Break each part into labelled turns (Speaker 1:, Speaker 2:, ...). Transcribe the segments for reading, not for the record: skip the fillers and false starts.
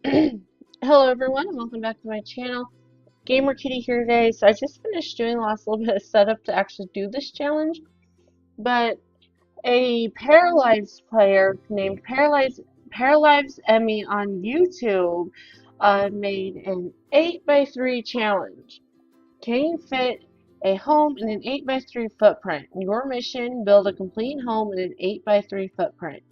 Speaker 1: Hello everyone and welcome back to my channel. Gamer Kitty here today. So I just finished doing the last little bit of setup to actually do this challenge, but a Paralives player named Paralives Emmy on YouTube made an 8x3 challenge. Can you fit a home in an 8x3 footprint? Your mission: build a complete home in an 8x3 footprint.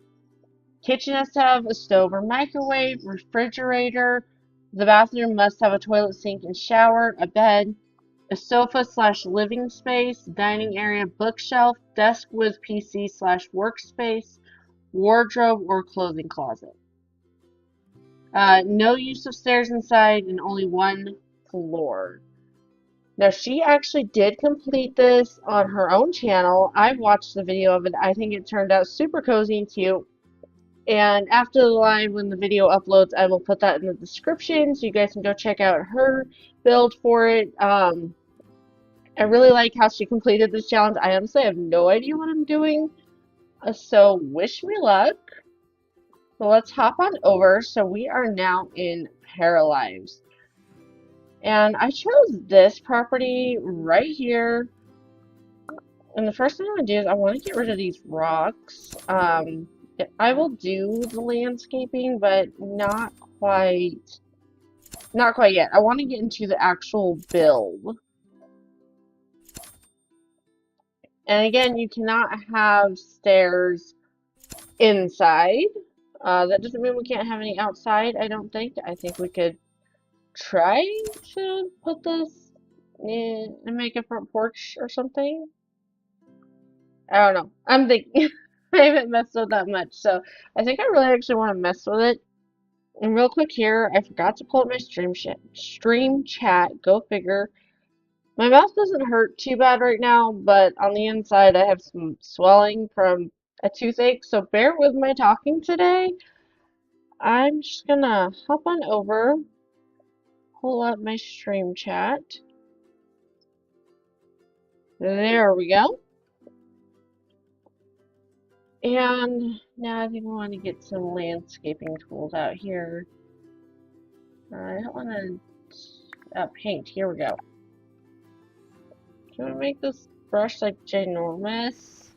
Speaker 1: Kitchen has to have a stove or microwave, refrigerator. The bathroom must have a toilet, sink, and shower, a bed, a sofa slash living space, dining area, bookshelf, desk with PC slash workspace, wardrobe or clothing closet. No use of stairs inside and only one floor. Now, she actually did complete this on her own channel. I've watched the video of it. I think it turned out super cozy and cute. And after the live, when the video uploads, I will put that in the description so you guys can go check out her build for it. I really like how she completed this challenge. I honestly have no idea what I'm doing, so wish me luck. So let's hop on over. So we are now in Paralives. And I chose this property right here. And the first thing I want to do is I want to get rid of these rocks. I will do the landscaping, but not quite yet. I want to get into the actual build. And again, you cannot have stairs inside. That doesn't mean we can't have any outside, I don't think. I think we could try to put this in and make a front porch or something. I don't know. I'm thinking. I haven't messed with that much, so I think I really actually want to mess with it. And real quick here, I forgot to pull up my stream chat. Go figure. My mouth doesn't hurt too bad right now, but on the inside I have some swelling from a toothache, so bear with my talking today. I'm just gonna hop on over, pull up my stream chat. There we go. And now I think we want to get some landscaping tools out here. I don't want to paint. Here we go. Can we make this brush like ginormous?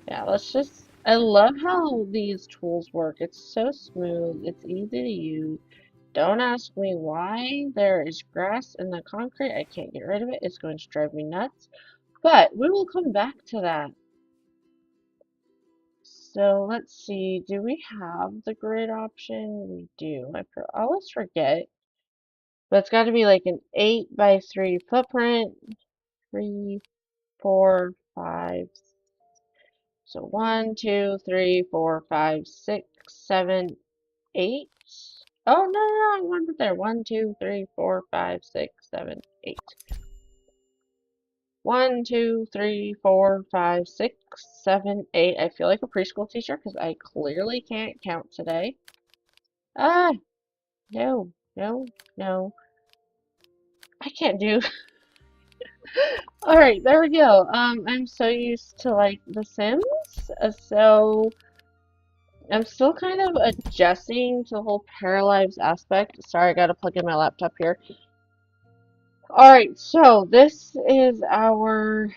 Speaker 1: Yeah, let's just. I love how these tools work. It's so smooth. It's easy to use. Don't ask me why there is grass in the concrete. I can't get rid of it. It's going to drive me nuts. But we will come back to that. So let's see. Do we have the grid option? We do. I always forget. But it's got to be like an 8x3 footprint. 3, 4, 5. So 1, 2, 3, 4, 5, 6, 7, 8. Oh, no, I wanted there. 1, 2, 3, 4, 5, 6, 7, 8. 1, 2, 3, 4, 5, 6, 7, 8. I feel like a preschool teacher because I clearly can't count today. Ah, no, no, no. I can't do. Alright, there we go. I'm so used to like The Sims, so I'm still kind of adjusting to the whole Paralives aspect. Sorry, I gotta plug in my laptop here. Alright, so this is our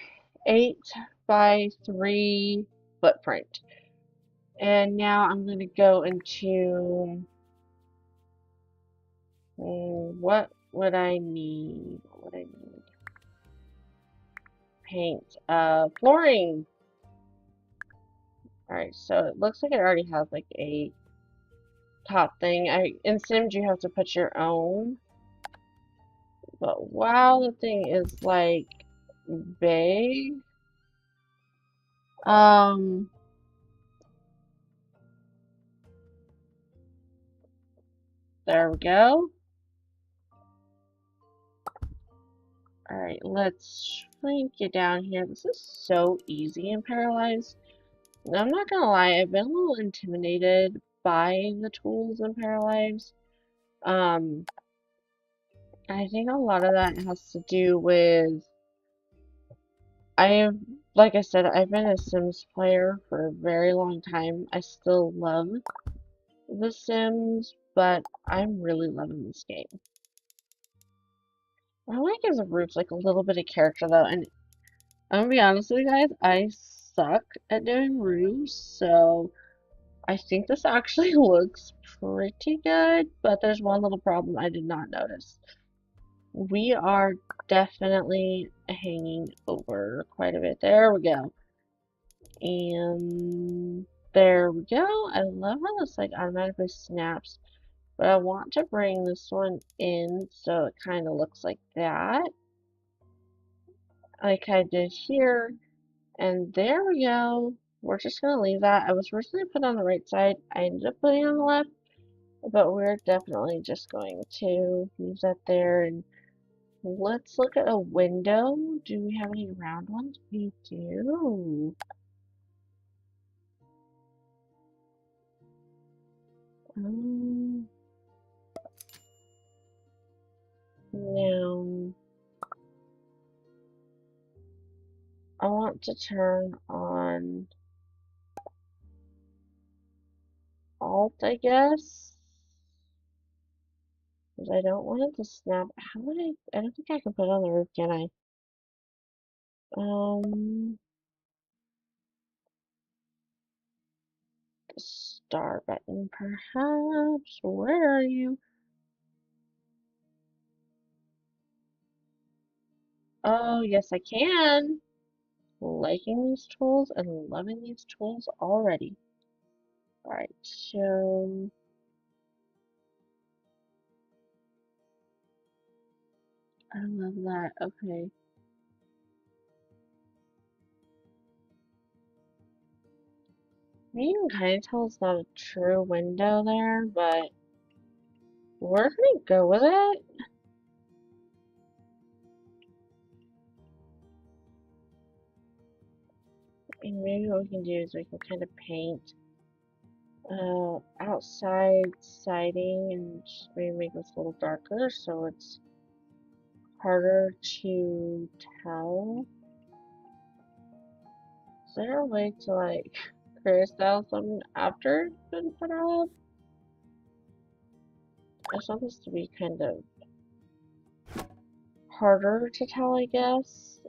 Speaker 1: 8x3 footprint. And now I'm going to go into what would I need? What would I need? Paint. Flooring. Alright, so it looks like it already has like a top thing. In Sims you have to put your own. But wow, the thing is like big. There we go. Alright, let's shrink it down here. This is so easy in Paralives. I'm not gonna lie, I've been a little intimidated by the tools in Paralives. I think a lot of that has to do with like I said, I've been a Sims player for a very long time. I still love The Sims, but I'm really loving this game. I want to give the roofs like a little bit of character though, and I'm gonna be honest with you guys, I suck at doing roofs, so I think this actually looks pretty good, but there's one little problem I did not notice. We are definitely hanging over quite a bit. There we go. And there we go. I love how this like automatically snaps, but I want to bring this one in so it kind of looks like that, like I did here. And there we go. We're just gonna leave that. I was originally put on the right side. I ended up putting it on the left, but we're definitely just going to leave that there. And let's look at a window. Do we have any round ones? We do. Um, Now, I want to turn on Alt, I guess, because I don't want it to snap. How would I don't think I can put it on the roof, can I? The star button, perhaps. Where are you? Oh, yes, I can. Liking these tools and loving these tools already. Alright, so I love that. Okay. You can kind of tell it's not a true window there, but we're gonna go with it. And maybe what we can do is we can kind of paint outside siding and just maybe make this a little darker so it's harder to tell. Is there a way to like create style something after it's been put out? I just want this to be kind of harder to tell, I guess.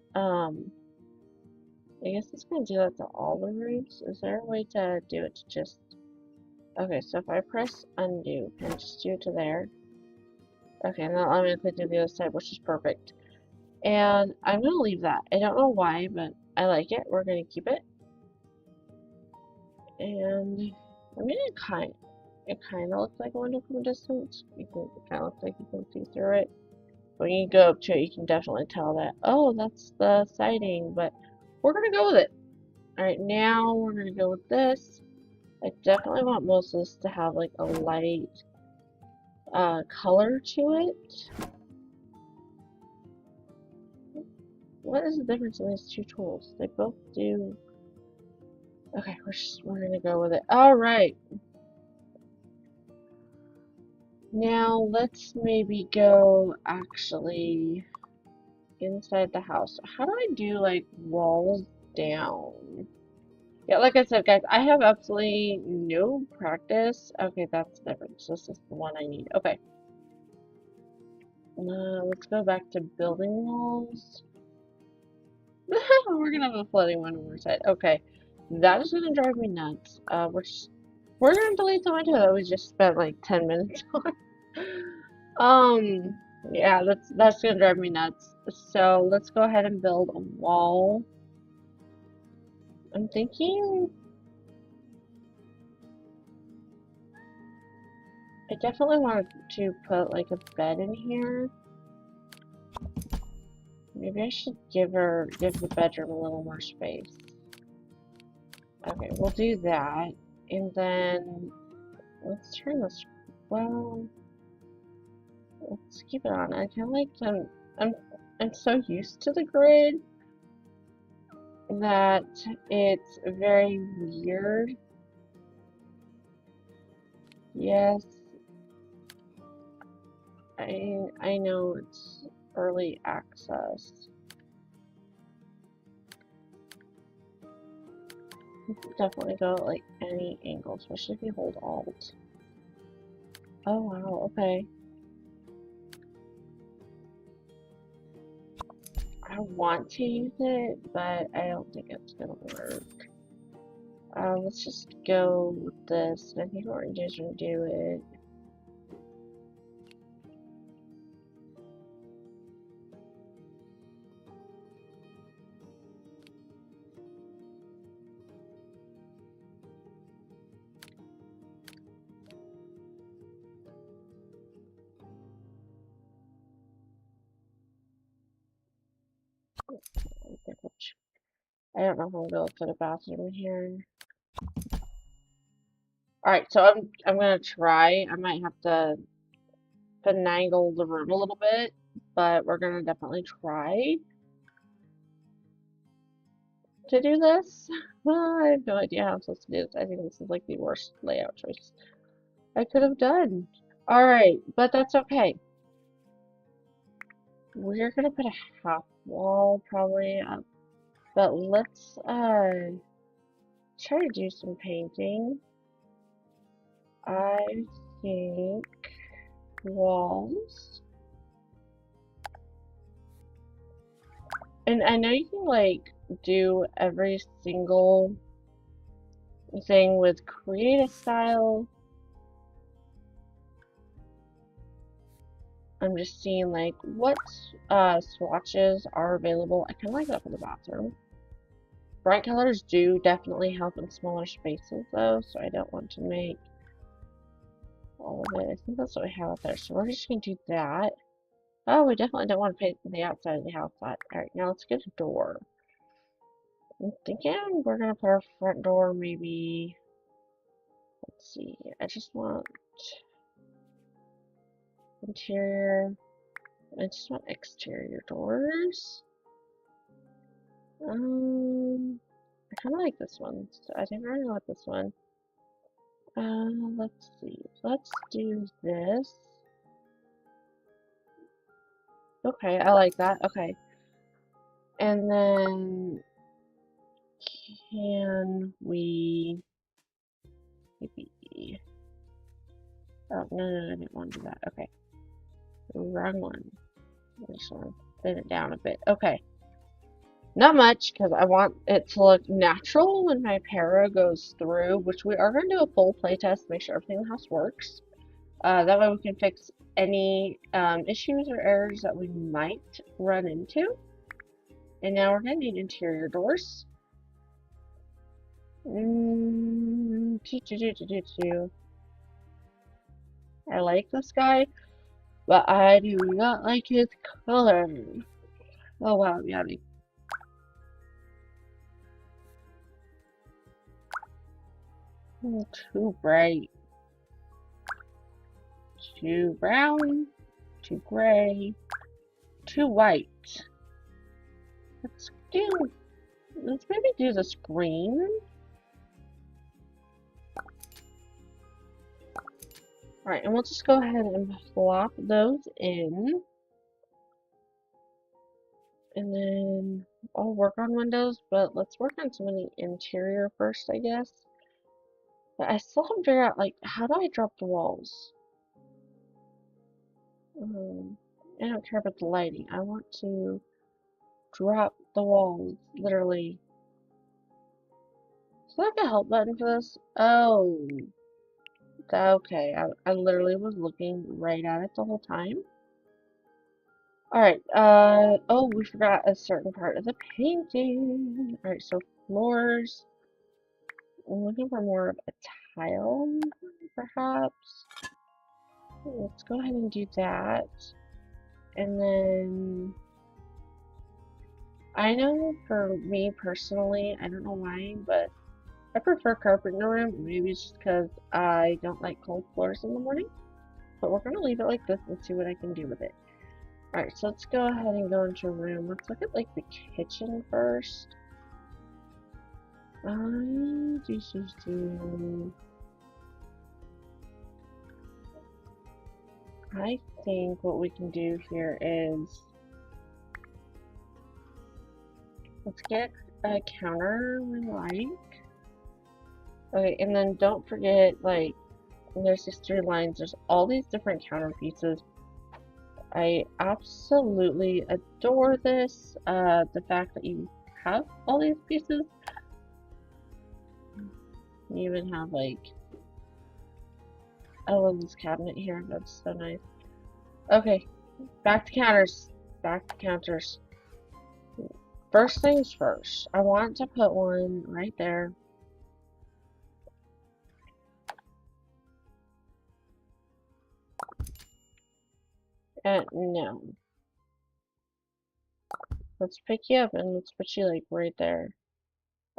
Speaker 1: I guess it's gonna do that to all the roofs. Is there a way to do it to just... Okay, so if I press undo, can I just do it to there? Okay, and that'll automatically do the other side, which is perfect. And I'm gonna leave that. I don't know why, but I like it. We're gonna keep it. And I mean, it kind of looks like a window from a distance. It kind of looks like you can see through it. When you go up to it, you can definitely tell that, oh, that's the siding, but we're gonna go with it. Alright, now we're gonna go with this. I definitely want most of this to have like a light color to it. What is the difference in these two tools? They both do... Okay, we're gonna go with it. Alright. Now let's maybe go actually inside the house. How do I do like walls down? Yeah, like I said, guys, I have absolutely no practice. Okay, that's different. So this is the one I need. Okay. Let's go back to building walls. We're gonna have a floating one on our side. Okay. That is gonna drive me nuts. We're gonna delete the window that we just spent like 10 minutes on. Yeah, that's gonna drive me nuts. So let's go ahead and build a wall. I'm thinking I definitely wanted to put like a bed in here. Maybe I should give the bedroom a little more space. Okay, we'll do that. And then let's turn this, well, let's keep it on. I feel like I'm so used to the grid that it's very weird. Yes, I know it's early access. Definitely go at like any angle, especially if you hold Alt. Oh wow, okay. I want to use it, but I don't think it's gonna work. Let's just go with this. I think we're just gonna do it. I don't know if I'm gonna put a bathroom here. Alright, so I'm gonna try. I might have to finagle the room a little bit, but we're gonna definitely try to do this. I have no idea how I'm supposed to do this. I think this is like the worst layout choice I could have done. Alright, but that's okay. We're gonna put a half wall probably up, but let's try to do some painting. I think walls. And I know you can like do every single thing with create a style. I'm just seeing like what swatches are available. I kind of like that for the bathroom. Bright colors do definitely help in smaller spaces though, so I don't want to make all of it. I think that's what we have up there. So we're just gonna do that. Oh, we definitely don't want to paint the outside of the house that. Alright, now let's get a door. I'm thinking we're gonna put our front door maybe. Let's see. I just want interior. I just want exterior doors. I kind of like this one. So I think we're gonna go with this one. Let's see. Let's do this. Okay, I like that. Okay. And then can we maybe? Oh no, I didn't want to do that. Okay, wrong one. I just want to thin it down a bit. Okay, not much because I want it to look natural when my para goes through, which we are going to do a full play test, make sure everything in the house works. That way we can fix any issues or errors that we might run into. And now we're going to need interior doors. I like this guy, but I do not like his color. Oh wow, yummy. Too bright. Too brown. Too gray. Too white. Let's maybe do the screen. Alright, and we'll just go ahead and plop those in. And then I'll work on windows, but let's work on some of the interior first, I guess. But I still haven't figured out, like, how do I drop the walls? I don't care about the lighting. I want to drop the walls, literally. Is there like a help button for this? Oh, okay. I literally was looking right at it the whole time. Alright, oh, we forgot a certain part of the painting. Alright, so floors. I'm looking for more of a tile, perhaps. Let's go ahead and do that. And then, I know for me personally, I don't know why, but I prefer carpet in the room. Maybe it's just because I don't like cold floors in the morning. But we're going to leave it like this and see what I can do with it. Alright, so let's go ahead and go into a room. Let's look at like the kitchen first. I think what we can do here is let's get a counter we like. Okay, and then don't forget like And there's these three lines. There's all these different counter pieces. I absolutely adore this. The fact that you have all these pieces. You even have like, I love this cabinet here. That's so nice. Okay, back to counters. Back to counters. First things first. I want to put one right there. No. Let's pick you up and let's put you like right there.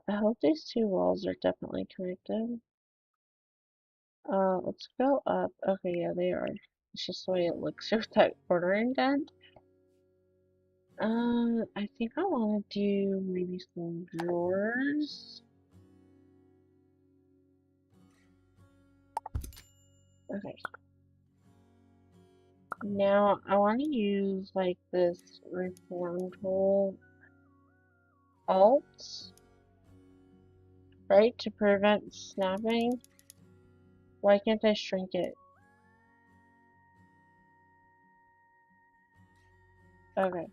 Speaker 1: I hope these two walls are definitely connected. Let's go up. Okay, yeah, they are. It's just the way it looks with that corner indent. I think I want to do maybe some drawers. Okay. Now, I want to use like this reform tool, Alt, right, to prevent snapping. Why can't I shrink it? Okay.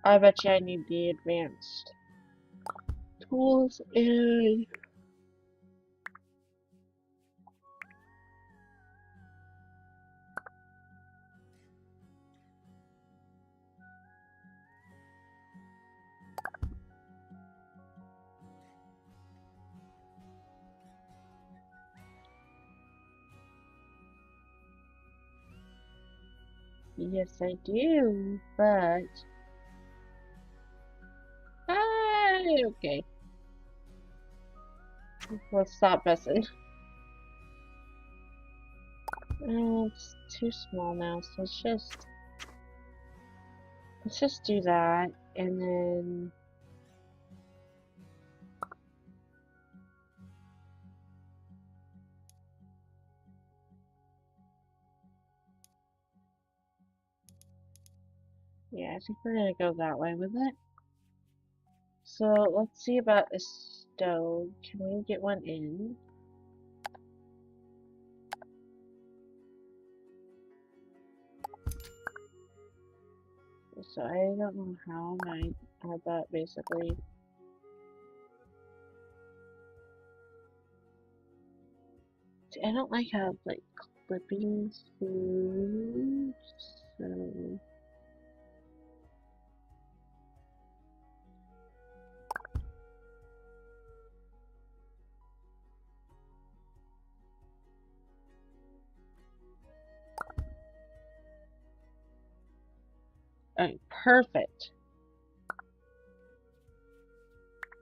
Speaker 1: I bet you I need the advanced tools and yes I do, but okay. Let's stop messing. It's too small now, so let's just do that and then yeah, I think we're gonna go that way with it. So let's see about a stove. Can we get one in? So I don't know how I have that basically. I don't like how like clipping through. So alright, perfect.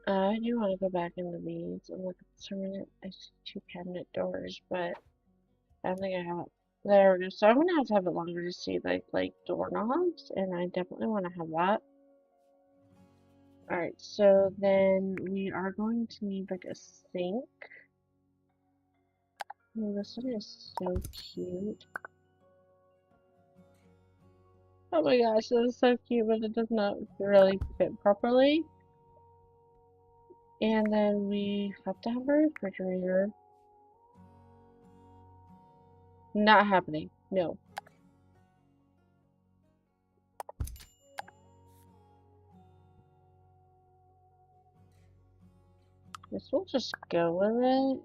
Speaker 1: I do want to go back in the weeds and look at the permanent. I see two cabinet doors, but I don't think I have it. There we go. So I'm gonna have to have it longer to see like doorknobs, and I definitely want to have that. Alright, so then we are going to need like a sink. Oh, this one is so cute. Oh my gosh, this is so cute, but it does not really fit properly. And then we have to have a refrigerator. Not happening. No. This will just go with it.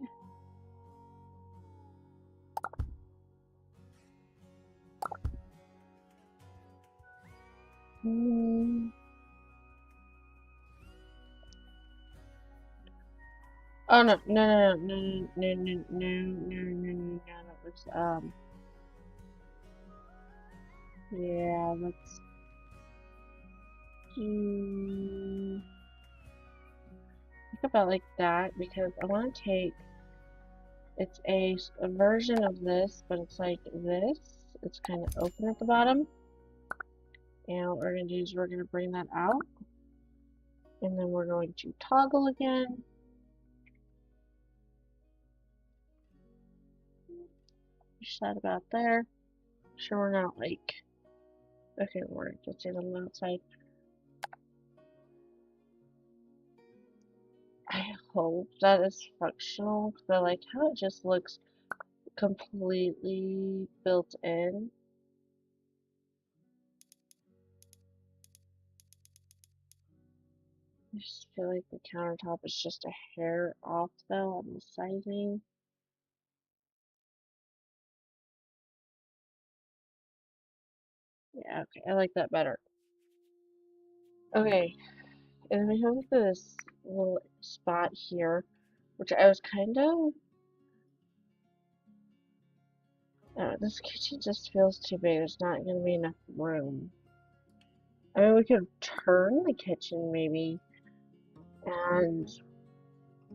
Speaker 1: Oh no, no, no, no, no, no, no, no, no, no, that was, yeah, let's do, think about like that, because I want to take, it's a version of this, but it's like this, it's kind of open at the bottom, and what we're going to do is we're going to bring that out, and then we're going to toggle again, push that about there. Sure, we're not like. Okay, we're just on the outside. I hope that is functional because I like how it just looks completely built in. I just feel like the countertop is just a hair off though on the sizing. Yeah, okay, I like that better. Okay, and then we have this little spot here, which I was kind of, this kitchen just feels too big. There's not going to be enough room. I mean, we could turn the kitchen maybe and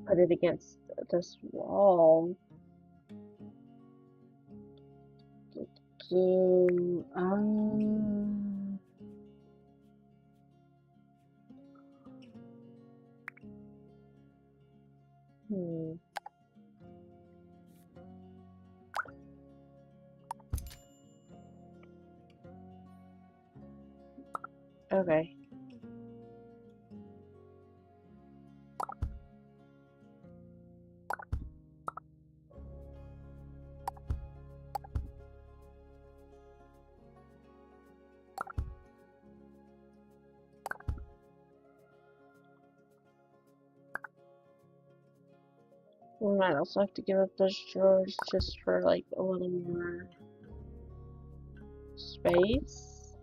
Speaker 1: put it against this wall. So, hmm. Okay. We might also have to give up those drawers just for like a little more space.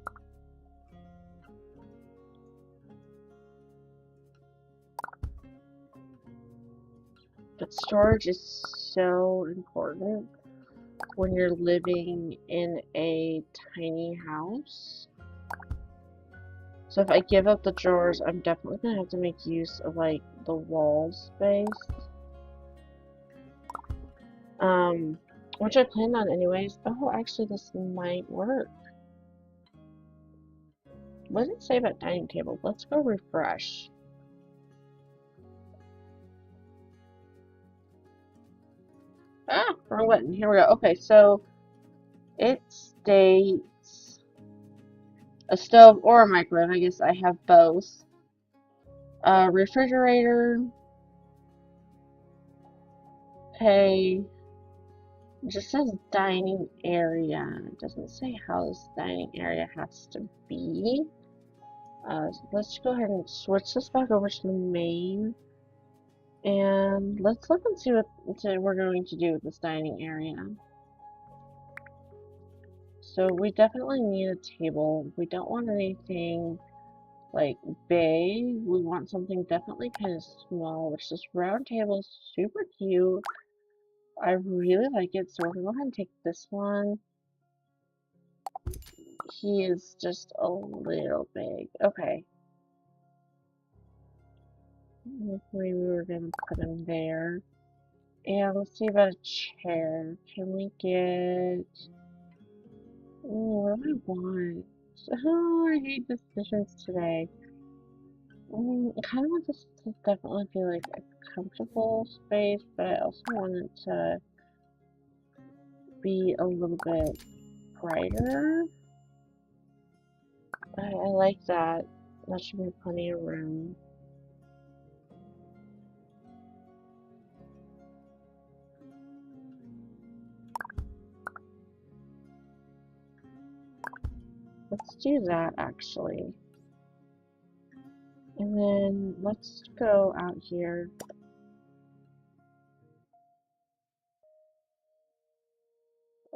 Speaker 1: But storage is so important when you're living in a tiny house. So if I give up the drawers, I'm definitely gonna have to make use of like the wall space. Which I planned on anyways. Oh, actually this might work. What did it say about dining table? Let's go refresh. Ah, wrong button. Here we go. Okay, so it states a stove or a microwave. I guess I have both. Refrigerator. Okay. It just says dining area. It doesn't say how this dining area has to be. Let's go ahead and switch this back over to the main. And let's look and see what we're going to do with this dining area. So we definitely need a table. We don't want anything like big. We want something definitely kind of small, which this round table is super cute. I really like it, so we're gonna go ahead and take this one. He is just a little big. Okay. Maybe we're gonna put him there. And let's see about a chair. Can we get... Ooh, what do I want? Oh, I hate decisions today. I kind of want this to definitely be like a comfortable space, but I also want it to be a little bit brighter. I like that. That should be plenty of room. Let's do that actually. And then let's go out here.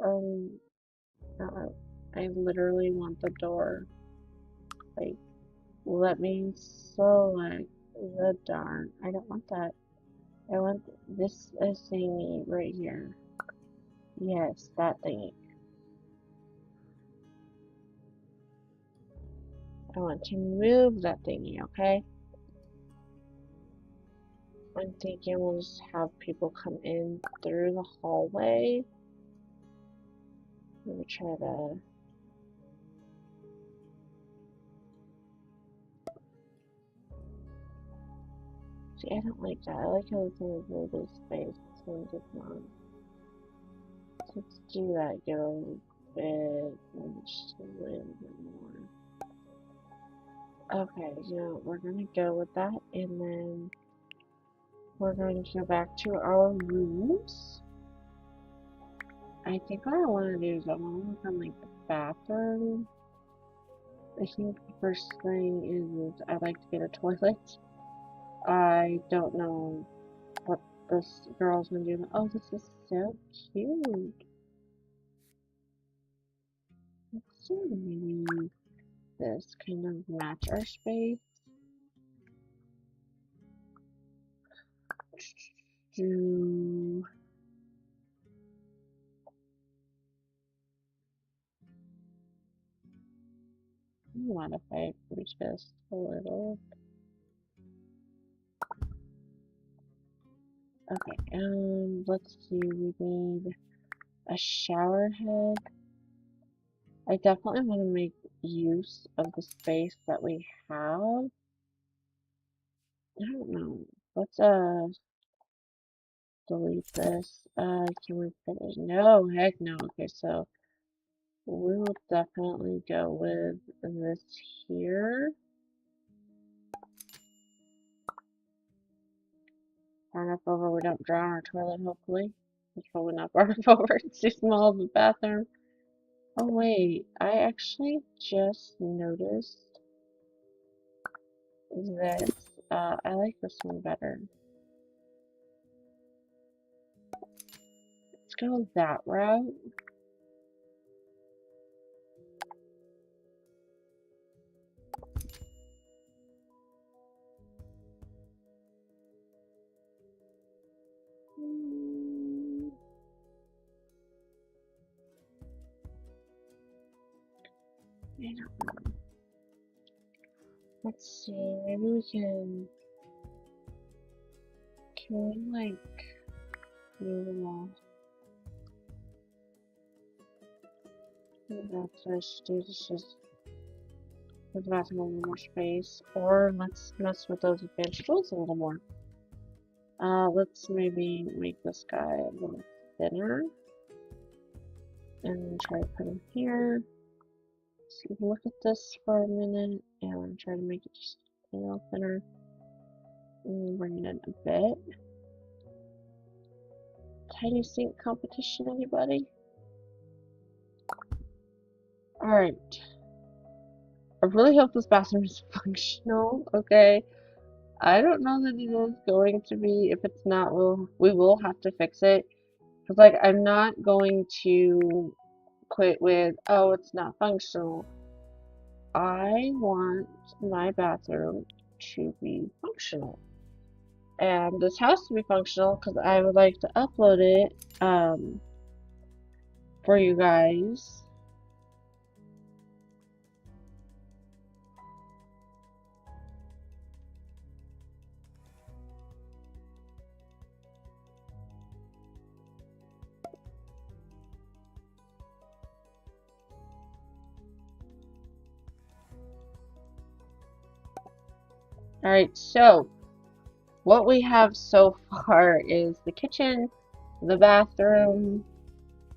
Speaker 1: Um, I literally want the door. Like, let me select the darn. I don't want that. I want this thingy right here. Yes, that thingy. I want to move that thingy, okay? I'm thinking we'll just have people come in through the hallway. Let me try to... See, I don't like that. I like how it's in a little space. This one does not. So let's do that. Get a little bit, just a little bit more. Okay, we're gonna go with that, and then we're going to go back to our rooms. I think what I want to do is I want to look on like the bathroom. I think the first thing is I'd like to get a toilet. I don't know what this girl's gonna do. Oh, this is so cute. Let's see, maybe this kind of match our space. Do modify it just a little. Okay, let's see, we need a shower head. I definitely want to make use of the space that we have. I don't know. Let's delete this. Can we fit it? No, heck no. Okay, so we will definitely go with this here. Far enough over we don't drown our toilet, hopefully. It's probably not far enough over. It's too small of a bathroom. Oh wait, I actually just noticed this. I like this one better. Let's go that route. I don't know. Let's see, maybe we can we like move them all? Maybe that's what I should do, just give the bathroom a little more space, or let's mess with those advanced tools a little more. Let's maybe make this guy a little thinner, and try to put him here. So look at this for a minute, and try to make it just a little thinner. And bring it in a bit. Tiny sink competition, anybody? Alright. I really hope this bathroom is functional, okay? I don't know that it is going to be. If it's not, we will have to fix it. Because, like, I'm not going to quit with, oh, it's not functional. I want my bathroom to be functional. And this has to be functional because I would like to upload it for you guys. Alright, so what we have so far is the kitchen, the bathroom.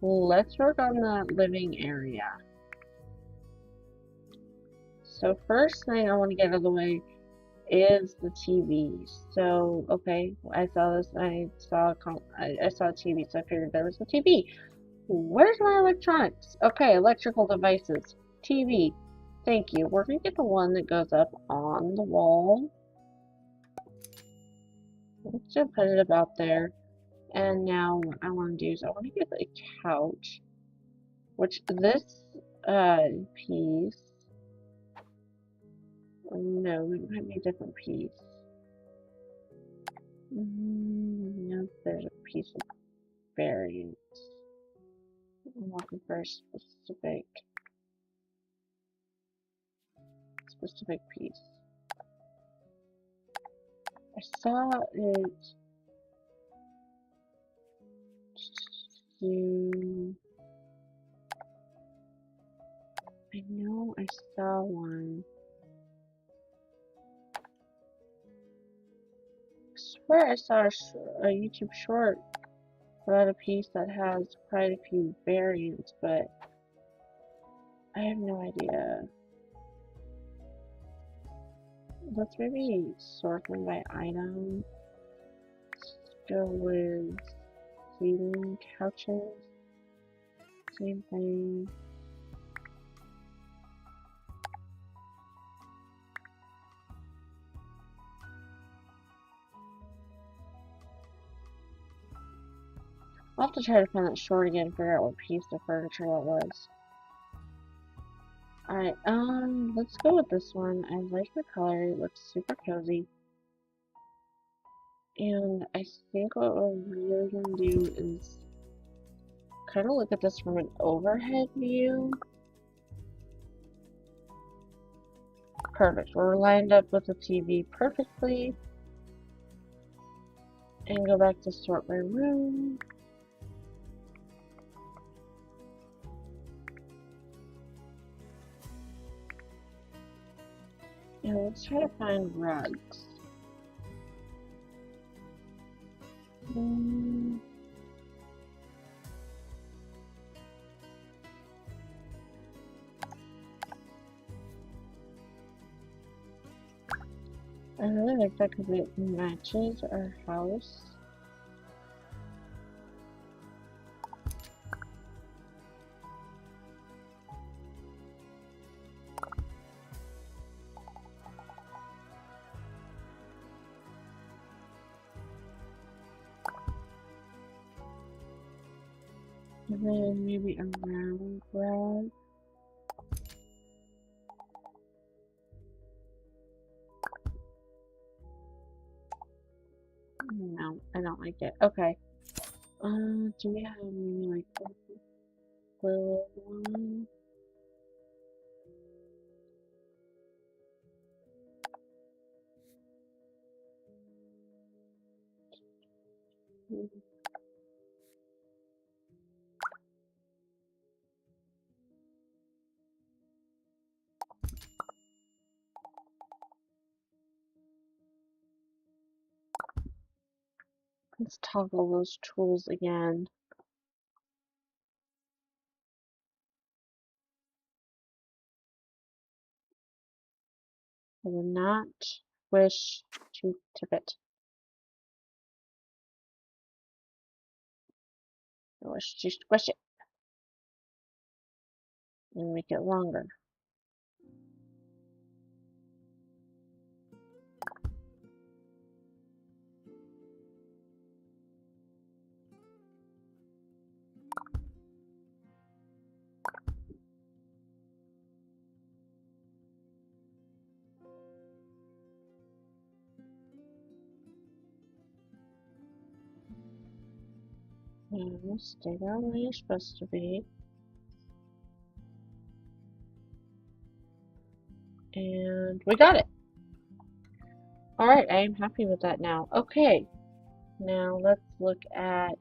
Speaker 1: Let's work on the living area. So first thing I want to get out of the way is the TV. So, okay, I saw this, I saw a TV, so I figured there was a TV. Where's my electronics? Okay, electrical devices. TV. Thank you. We're gonna get the one that goes up on the wall. Let's just put it about there. And now what I want to do is I want to get a couch, which this piece, no, it might be a different piece. No, there's a piece of variant. I'm looking for a specific piece. I saw it to, I know I saw one. I swear I saw a YouTube short about a piece that has quite a few variants, but I have no idea. Let's maybe sort them by item. Let's go with seating couches. same thing. I'll have to try to find that short again and figure out what piece of furniture that was. Alright, let's go with this one. I like the color, it looks super cozy. And I think what we're really gonna do is kind of look at this from an overhead view. Perfect, we're lined up with the TV perfectly. And go back to sort my room. And let's try to find rugs. I really like that because it matches our house. And then maybe a round rug. No, I don't like it. Okay. Do we have maybe like a little one? Let's toggle those tools again. I will not wish to tip it. I wish to squish it and make it longer. Now, stay down where you're supposed to be. And we got it. Alright, I am happy with that now. Okay, now let's look at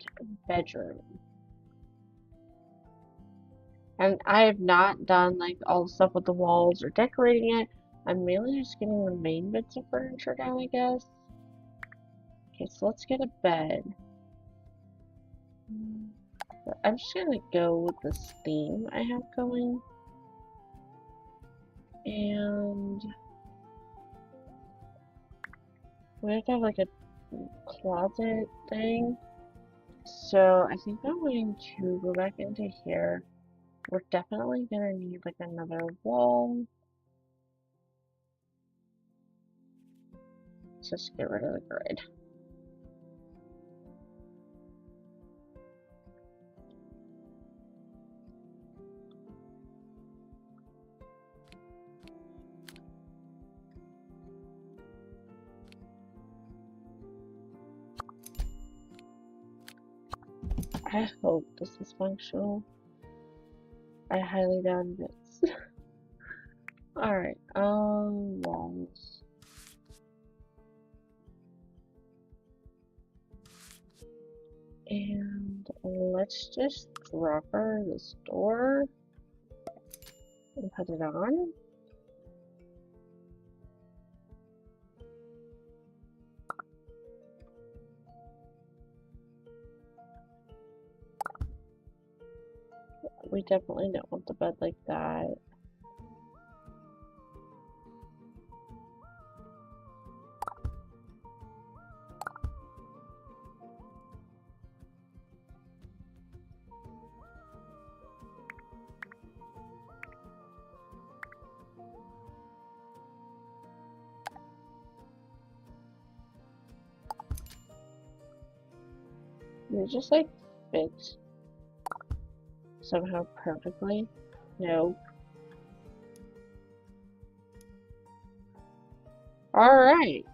Speaker 1: bedroom. And I have not done like all the stuff with the walls or decorating it. I'm mainly just getting the main bits of furniture down, I guess. Okay, so let's get a bed. But I'm just gonna go with this theme I have going. And we have to have like a closet thing. So I think I'm going to go back into here. We're definitely gonna need like another wall. Let's just get rid of the grid. I hope this is functional. I highly doubt it is. Alright, walls. And let's just drop her this door and put it on. We definitely don't want the bed like that. They just like fit somehow perfectly. Nope. Alright.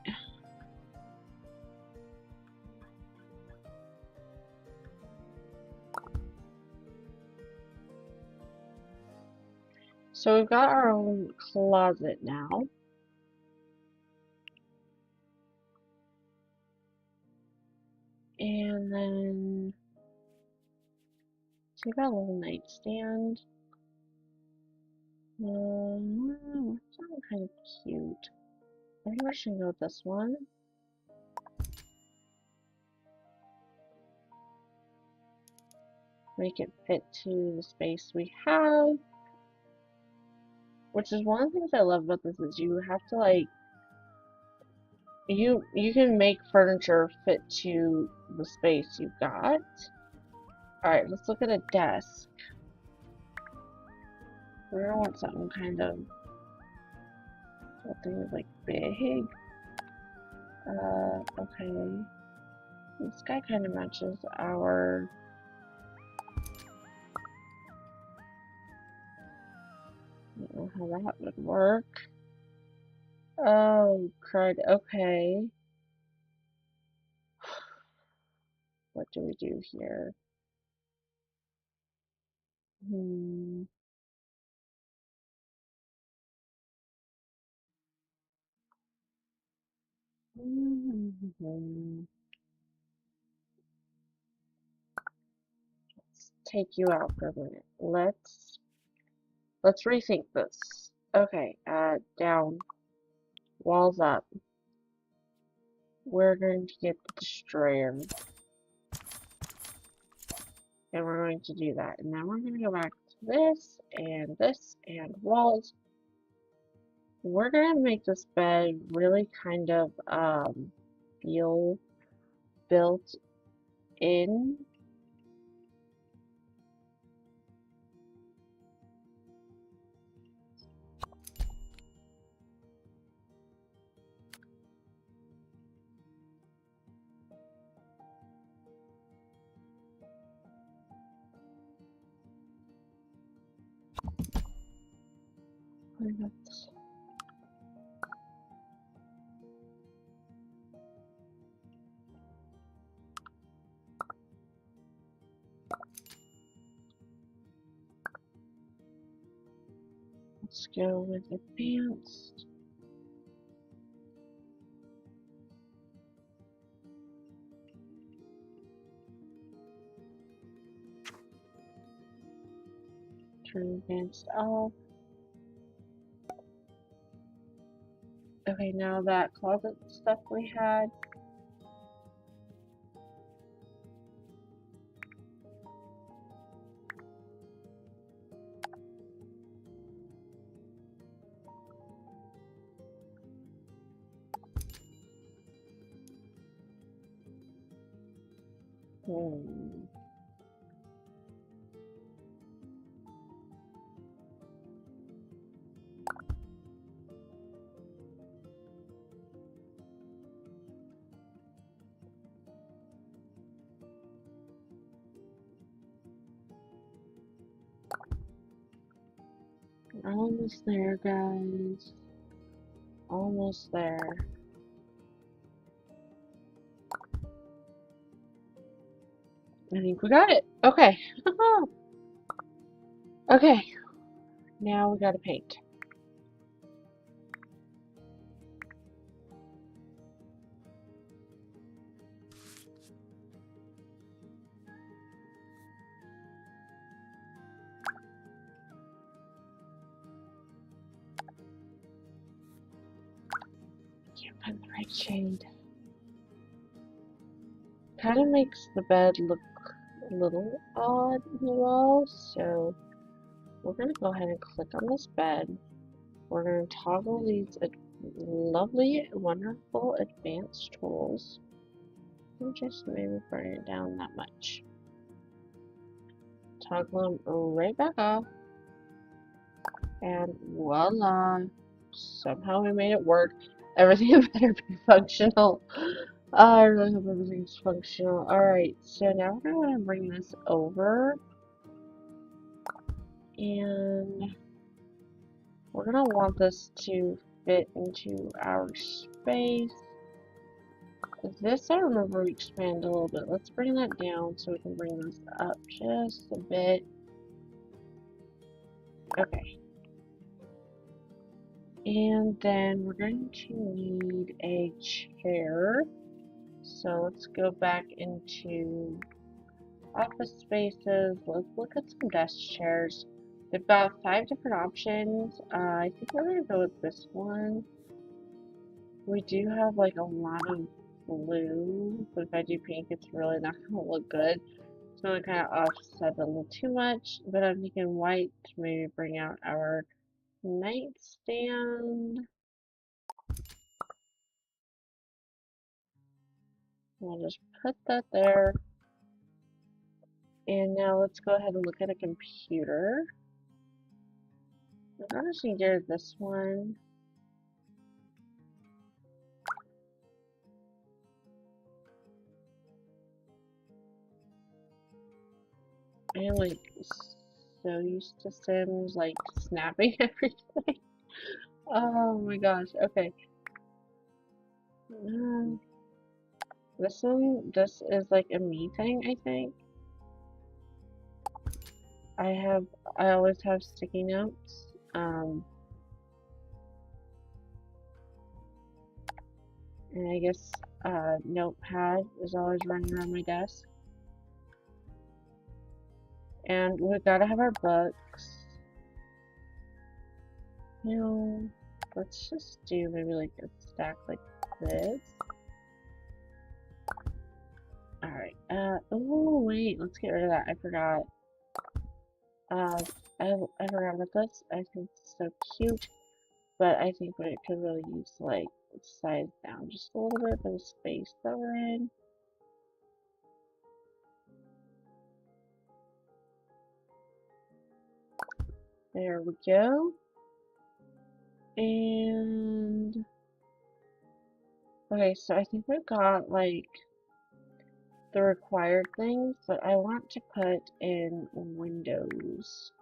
Speaker 1: So we've got our own closet now. And then so we've got a little nightstand. It's not kind of cute. I think we should go with this one. Make it fit to the space we have. Which is one of the things I love about this is you have to like you can make furniture fit to the space you've got. Alright, let's look at a desk. We're gonna want something kind of something like big. Okay. This guy kind of matches our I don't know how that would work. Oh, crud. Okay. What do we do here? Hmm. Let's take you out for a minute. Let's rethink this. Okay, down, walls up. We're going to get the destroyer. And we're going to do that. And then we're going to go back to this, and walls. We're going to make this bed really kind of, feel built in. Let's go with advanced. Turn advanced off. Okay, now that closet stuff we had. Hmm. Almost there, guys. Almost there. I think we got it. Okay. Okay. Now we gotta paint. Can't find the right shade. Kind of makes the bed look a little odd in the wall, so we're gonna go ahead and click on this bed. We're gonna toggle these lovely, wonderful advanced tools. And just maybe bring it down that much. Toggle them right back off. And voila! Somehow we made it work. Everything better be functional. I really hope everything's functional. Alright, so now we're going to bring this over. And we're going to want this to fit into our space. This, I remember, we expanded a little bit. Let's bring that down so we can bring this up just a bit. Okay. And then we're going to need a chair. So let's go back into office spaces. Let's look at some desk chairs. They've got 5 different options. I think we're going to go with this one. We do have like a lot of blue, but if I do pink, it's really not going to look good. It's going to kind of offset a little too much, but I'm thinking white to maybe bring out our nightstand. We'll just put that there. And now let's go ahead and look at a computer. I'm honestly near this one. I'm like so used to Sims like snapping everything. Oh my gosh, okay. This is like a me thing, I think. I always have sticky notes. And I guess notepad is always running around my desk. And we gotta have our books. You know, let's just do maybe like a stack like this. Alright, oh wait, let's get rid of that. I forgot. I forgot about this. I think it's so cute. But I think we could really use like size down just a little bit for the space that we're in. There we go. And okay, so I think we've got like the required things, but I want to put in windows.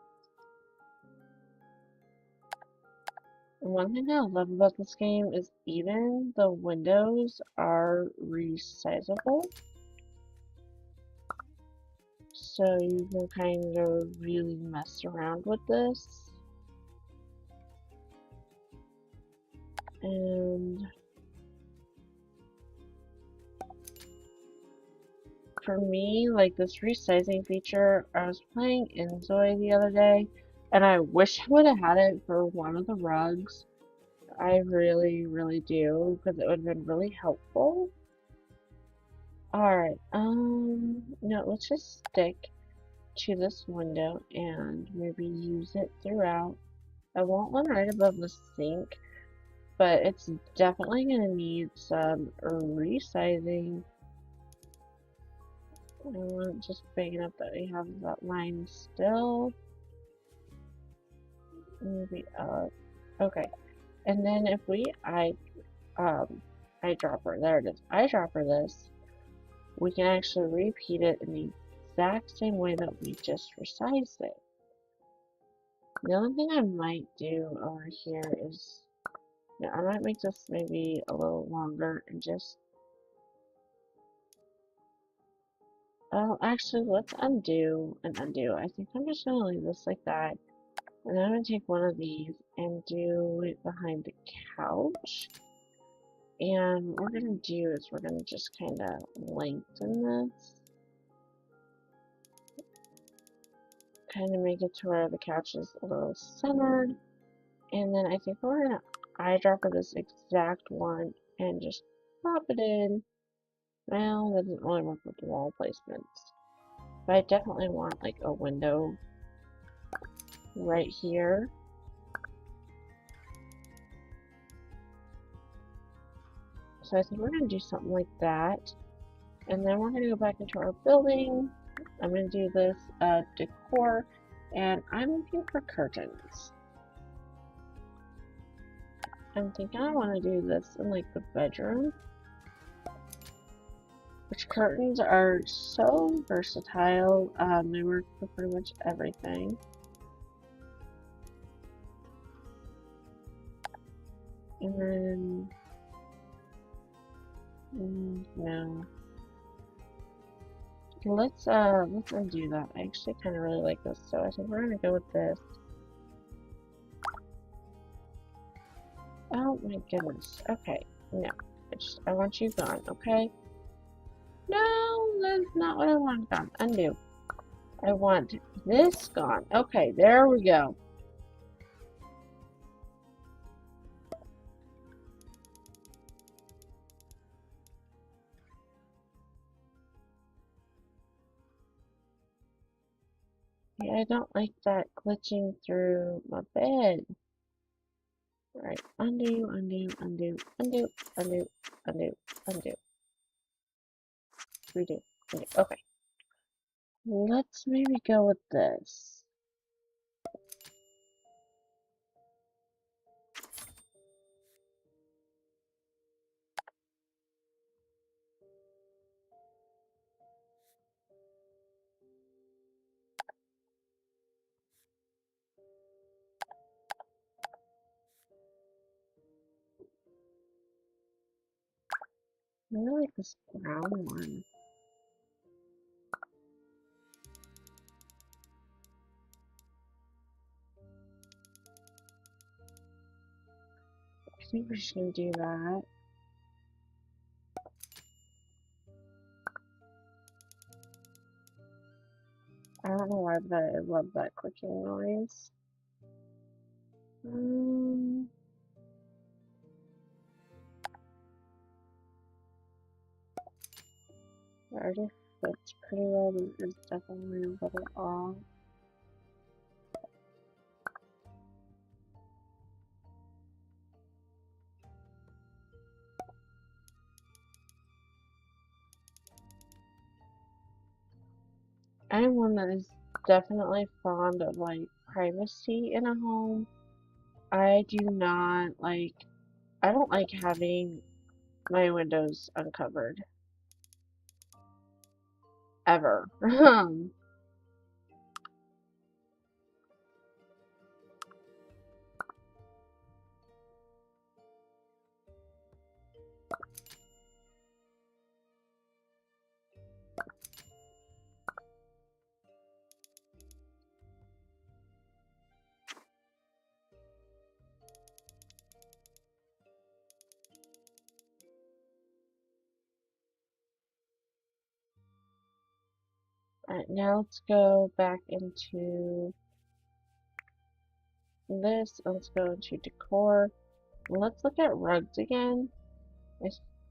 Speaker 1: One thing I love about this game is even the windows are resizable. So you can kind of really mess around with this. And for me, like this resizing feature, I was playing Enzoy the other day, and I wish I would have had it for one of the rugs. I really, really do, because it would have been really helpful. Alright, no, let's just stick to this window and maybe use it throughout. I want one right above the sink, but it's definitely going to need some resizing. I want it just big enough that we have that line still. Maybe up. Okay. And then if we eyedropper, there it is, eyedropper this, we can actually repeat it in the exact same way that we just resized it. The only thing I might do over here is, yeah, I might make this maybe a little longer and just, oh, actually, let's undo and undo. I think I'm just going to leave this like that. And then I'm going to take one of these and do it behind the couch. And what we're going to do is we're going to just kind of lengthen this. Kind of make it to where the couch is a little centered. And then I think we're going to eyedropper this exact one and just pop it in. Well, that doesn't really work with the wall placements. But I definitely want like a window right here. So I think we're going to do something like that. And then we're going to go back into our building. I'm going to do this decor. And I'm looking for curtains. I'm thinking I want to do this in like the bedroom. which curtains are so versatile. They work for pretty much everything. And then, no. Let's undo that. I actually kind of really like this, so I think we're gonna go with this. Oh my goodness. Okay, no. I want you gone, okay? No, that's not what I want gone. Undo. I want this gone. Okay, there we go. Yeah, I don't like that glitching through my bed. Alright, undo, undo, undo, undo, undo, undo, undo. Redo, undo. Okay. Let's maybe go with this. I really like this brown one. I think we're just gonna do that. I don't know why, but I love that clicking noise. It already fits pretty well, but it's definitely a little off. I'm one that is definitely fond of like privacy in a home. I do not like, I don't like having my windows uncovered. Ever. Alright, now let's go back into this. Let's go into decor. Let's look at rugs again. I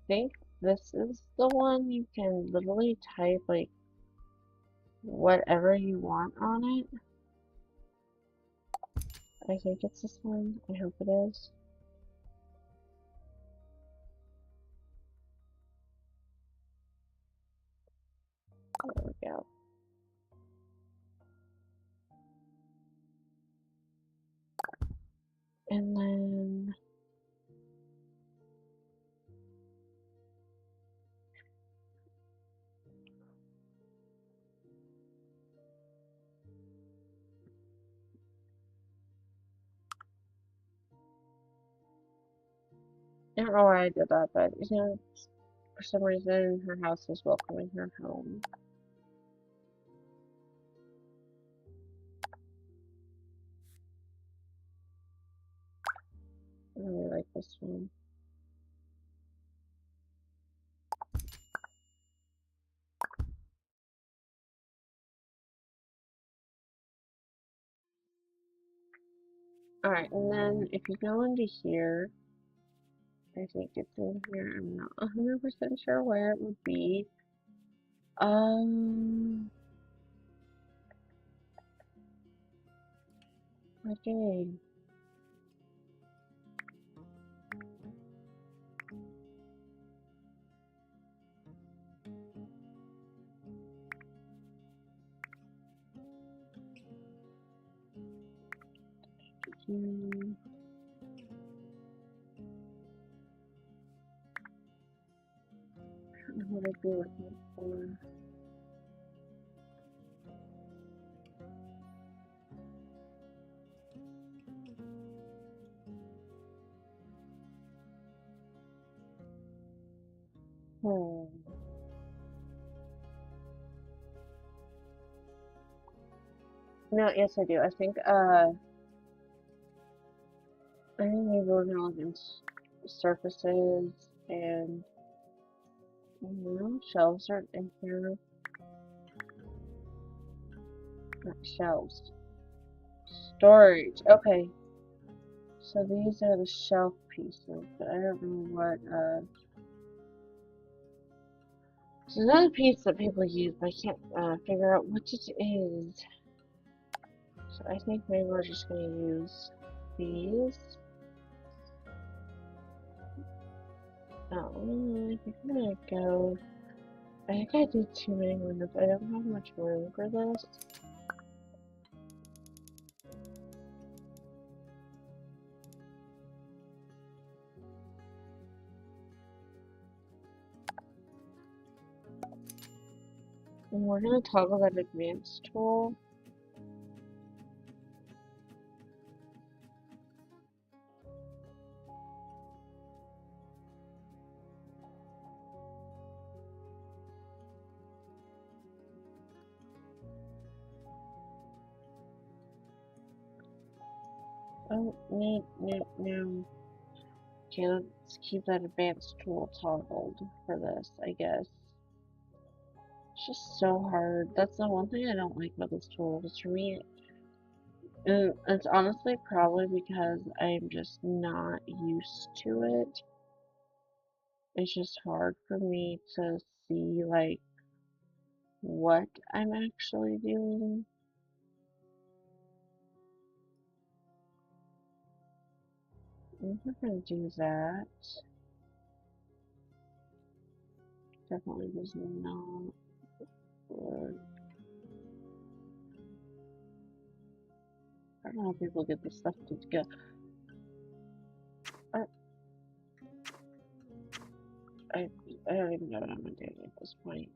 Speaker 1: think this is the one you can literally type like whatever you want on it. I think it's this one. I hope it is. There we go. And then I don't know why I did that, but you know, for some reason her house is welcoming her home. I really like this one. Alright, and then if you go into here, I think it's in here, I'm not 100% sure where it would be. Okay. I don't know what I be looking for? Hmm. No, yes I do. I think maybe we're gonna look in surfaces and no shelves are in here. Not shelves. Storage. Okay. So these are the shelf pieces, but I don't know what there's another piece that people use, but I can't figure out what it is. So I think maybe we're just gonna use these. Oh, I think I'm gonna go. I think I did too many windows. I don't have much room for this. And we're gonna toggle that advanced tool. Oh, no. Okay, let's keep that advanced tool toggled for this, I guess. It's just so hard. That's the one thing I don't like about this tool. Is for me, and it's honestly probably because I'm just not used to it. It's just hard for me to see, like, what I'm actually doing. I'm not gonna do that. Definitely does not work. I don't know how people get this stuff to go. I, I don't even know what I'm doing at this point.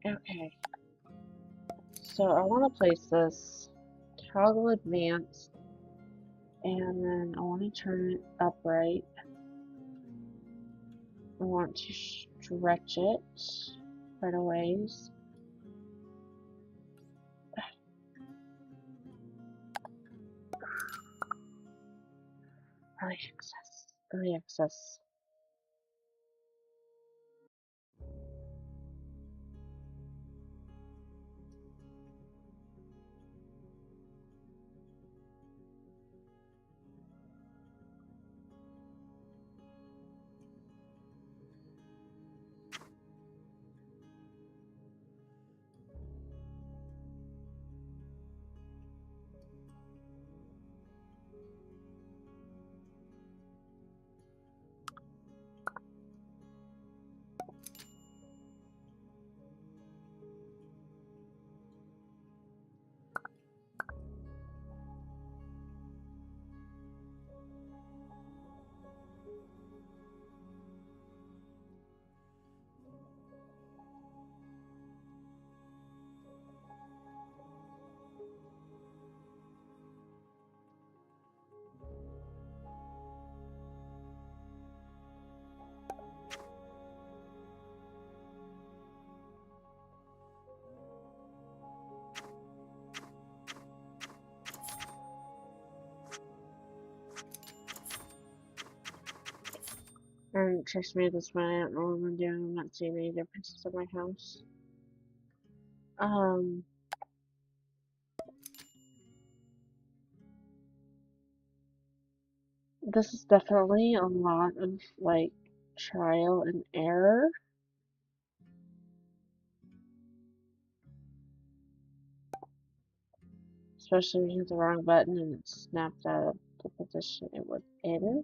Speaker 1: Okay. So I want to place this toggle advanced, and then I want to turn it upright. I want to stretch it quite a ways. Early access. Early access. And trust me, this one I don't know what I'm doing. I'm not seeing any differences in my house. Um, this is definitely a lot of like trial and error. Especially when you hit the wrong button and it snaps out of the position it was in.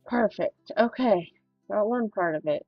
Speaker 1: Perfect. Okay. Got one part of it.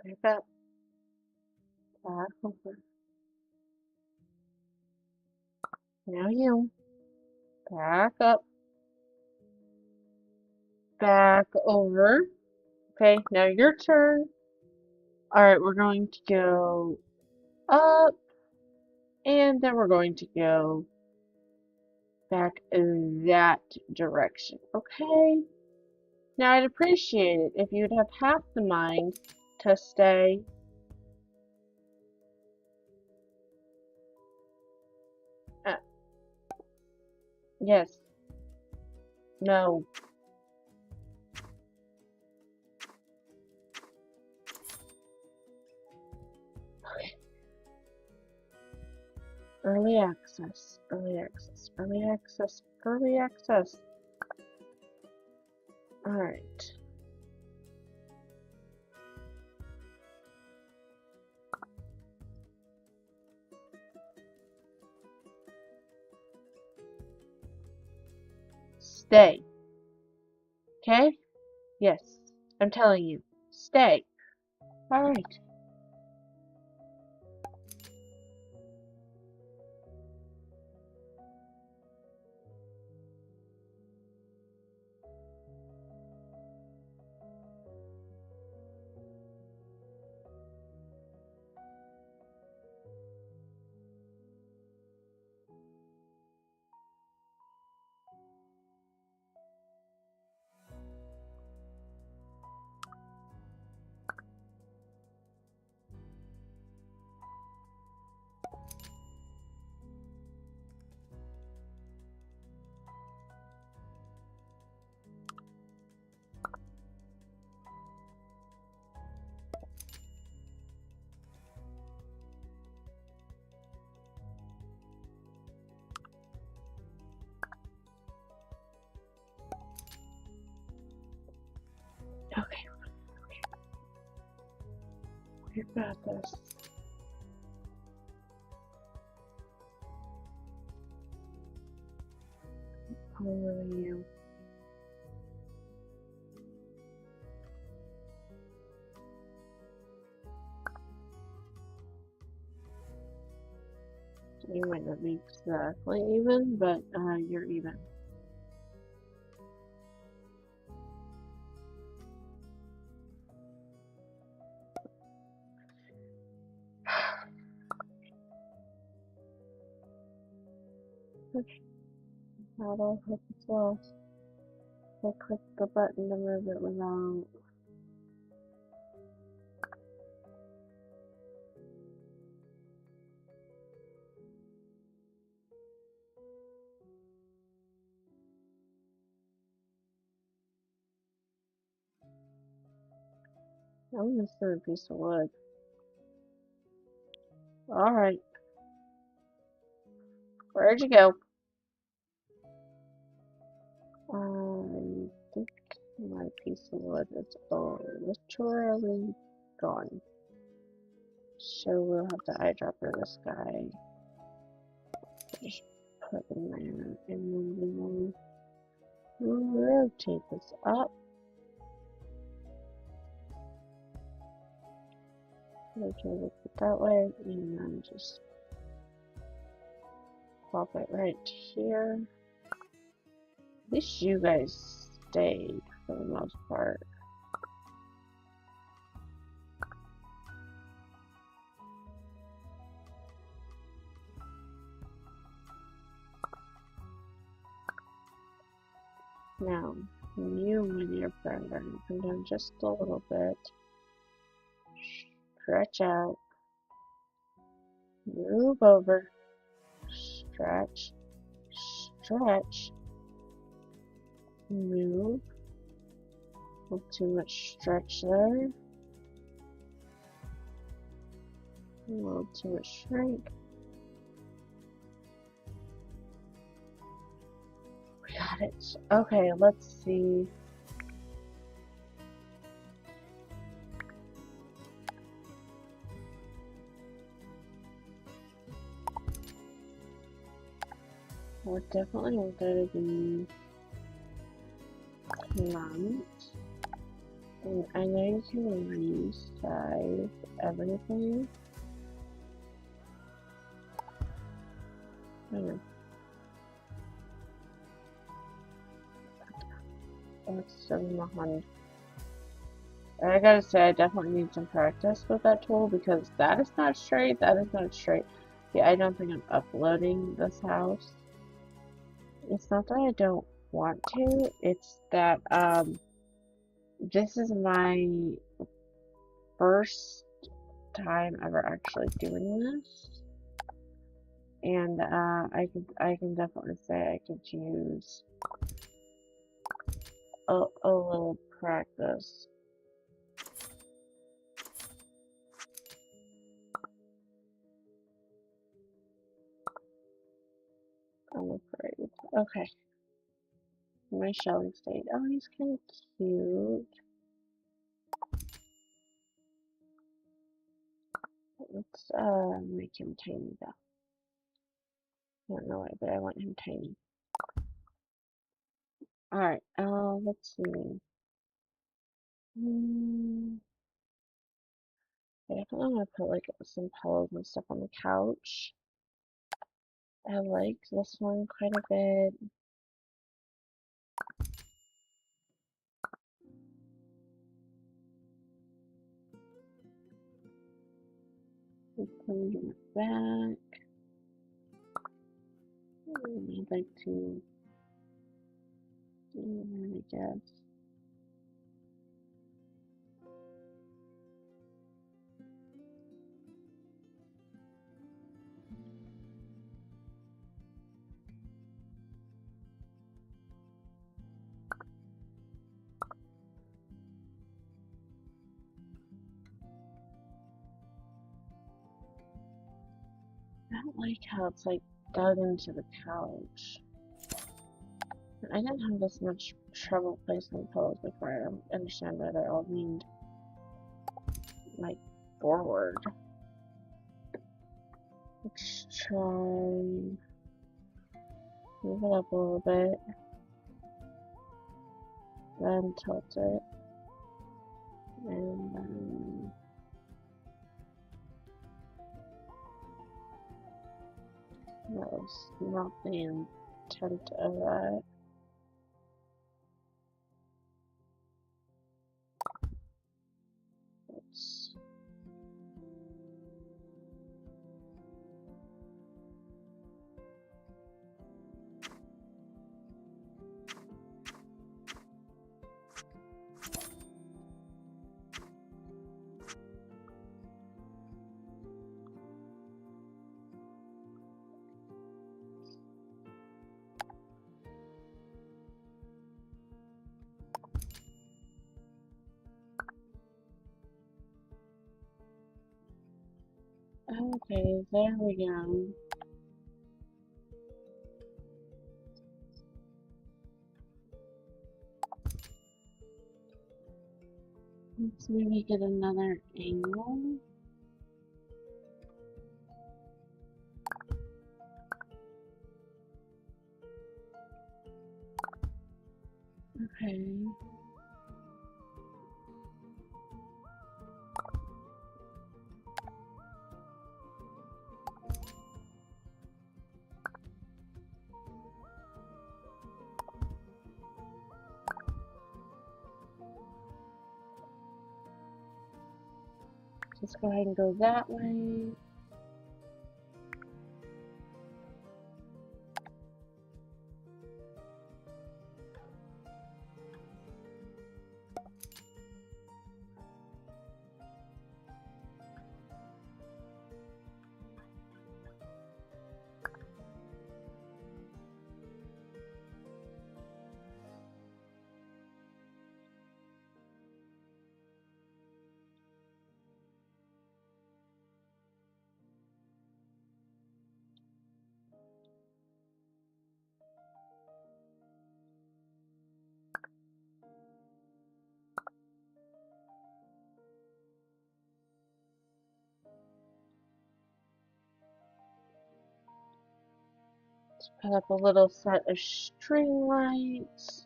Speaker 1: Back up. Back over. Now you. Back up. Back over. Okay, now your turn. Alright, we're going to go up, and then we're going to go back in that direction. Okay? Now, I'd appreciate it if you'd have half the mind to stay. Uh, yes. No. Early access. Early access. Early access. Early access. Alright. Stay. Okay? Yes. I'm telling you. Stay. Alright. Okay. We got this. Over you. You might not be exactly even, but you're even. Battle, hope it's lost. I clicked the button to move it without. I'm missing a piece of wood. Alright. Where'd you go? I think my piece of wood is literally gone. So we'll have to eyedropper this guy. Just put in there and then we will rotate this up. Rotate it that way, and then just plop it right here. At least you guys stayed for the most part. Now, you and your friend are going to come down just a little bit. Stretch out. Move over. Stretch. Stretch. Move. Not too much stretch there. A little too much shrink. We got it. Okay, let's see. We're definitely going to be plant. And I know you can resize everything. It's 700. I gotta say, I definitely need some practice with that tool because that is not straight. That is not straight. Yeah, I don't think I'm uploading this house. It's not that I don't want to. It's that this is my first time ever actually doing this, and I can definitely say I could use a little practice. I'm afraid. Okay. My Shelly stayed. Oh, he's kind of cute. Let's make him tiny though. I don't know why, but I want him tiny. Alright, let's see. I definitely want to put like some pillows and stuff on the couch. I like this one quite a bit. We put it back. I'd like to do that, I guess. I don't like how it's like dug into the couch. I didn't have this much trouble placing pillows before. I don't understand why they're all leaned like forward. Let's try move it up a little bit, then tilt it, and then that was not the intent of that. Let's okay, there we go. Let's maybe get another angle. Okay. Let's go ahead and go that way. Put up a little set of string lights.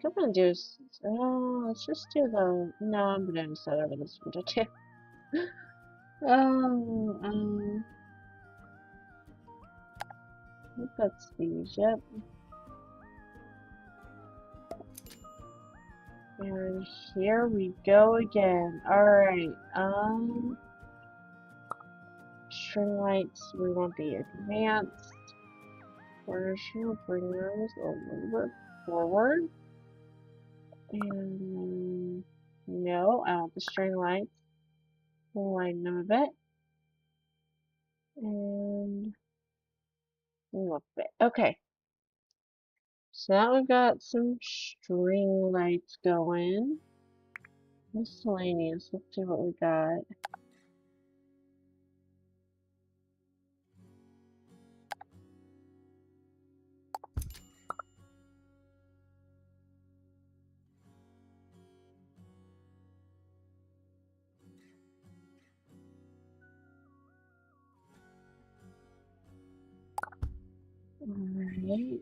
Speaker 1: What I'm gonna do is, let's just do the, no, I'm gonna set over this window too. I think that's these, yep. And here we go again. Alright, string lights, we want the advanced. We're just gonna bring those a little bit forward. And no, I want the string lights. We'll widen them a bit. And a little bit. Okay. So now we've got some string lights going. Miscellaneous. Let's see what we got. Alright.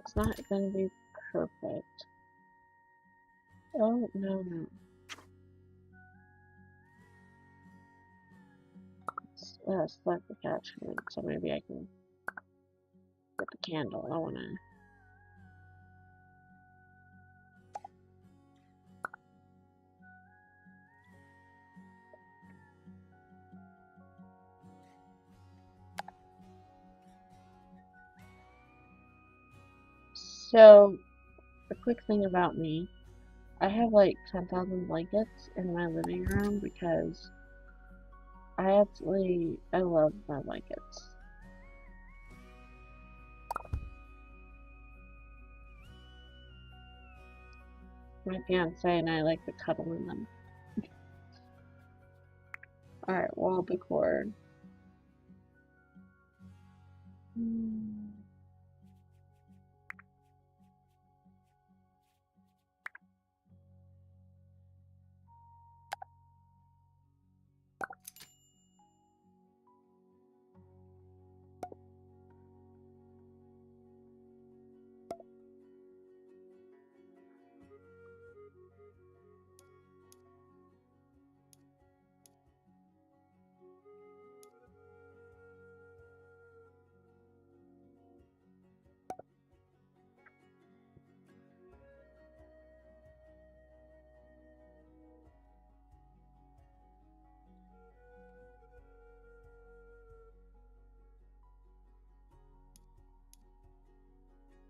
Speaker 1: It's not gonna be perfect. Oh, no, no. It's select the attachment, so maybe I can get the candle. I wanna. So, a quick thing about me. I have like 10,000 blankets in my living room because I love my blankets. My fiance and I like to cuddle in them. Alright, wall decor.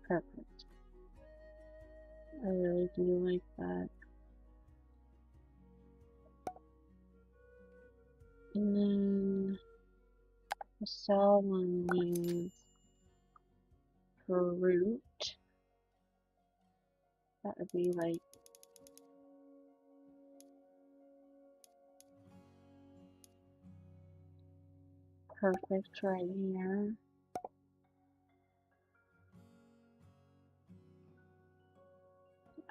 Speaker 1: Perfect. I really do like that. And then the cell one needs fruit. That would be like perfect right here.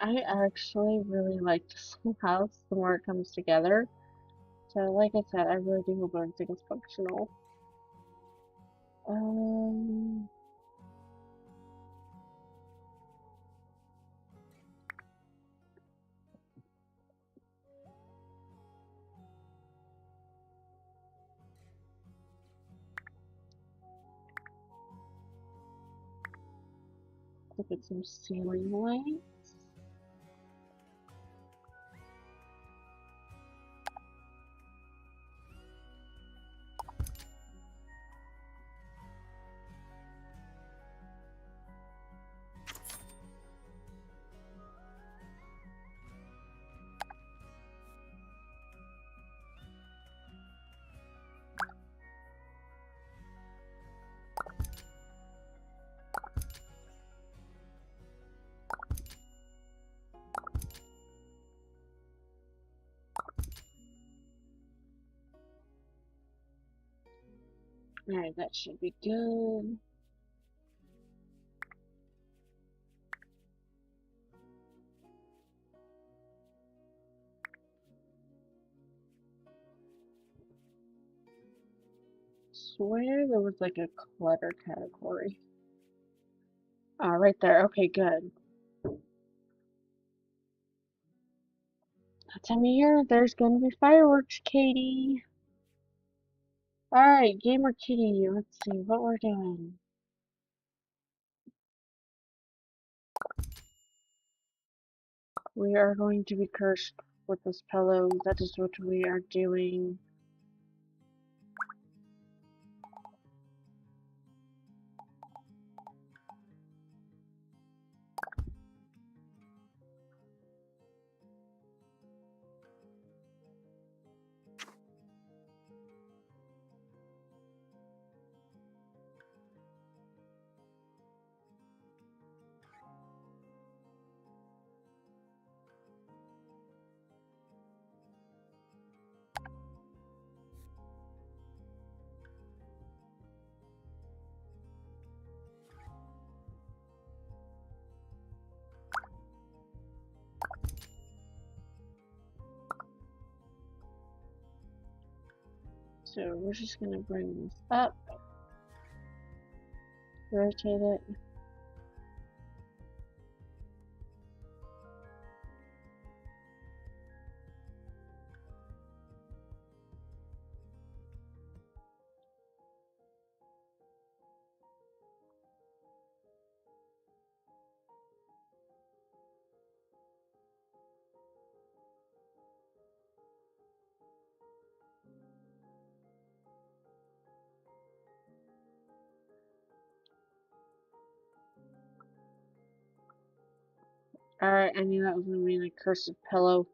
Speaker 1: I actually really like this whole house the more it comes together. So like I said, I really do hope everything is functional. look at some ceiling lights. Alright, that should be good. Swear there was like a clutter category. Right there. Okay, good. That time of year, there's gonna be fireworks, Katie. Alright, Gamer Kitty, let's see what we're doing. We are going to be cursed with this pillow. That is what we are doing. So we're just gonna bring this up, rotate it. Alright, I knew that was gonna be the cursed pillow.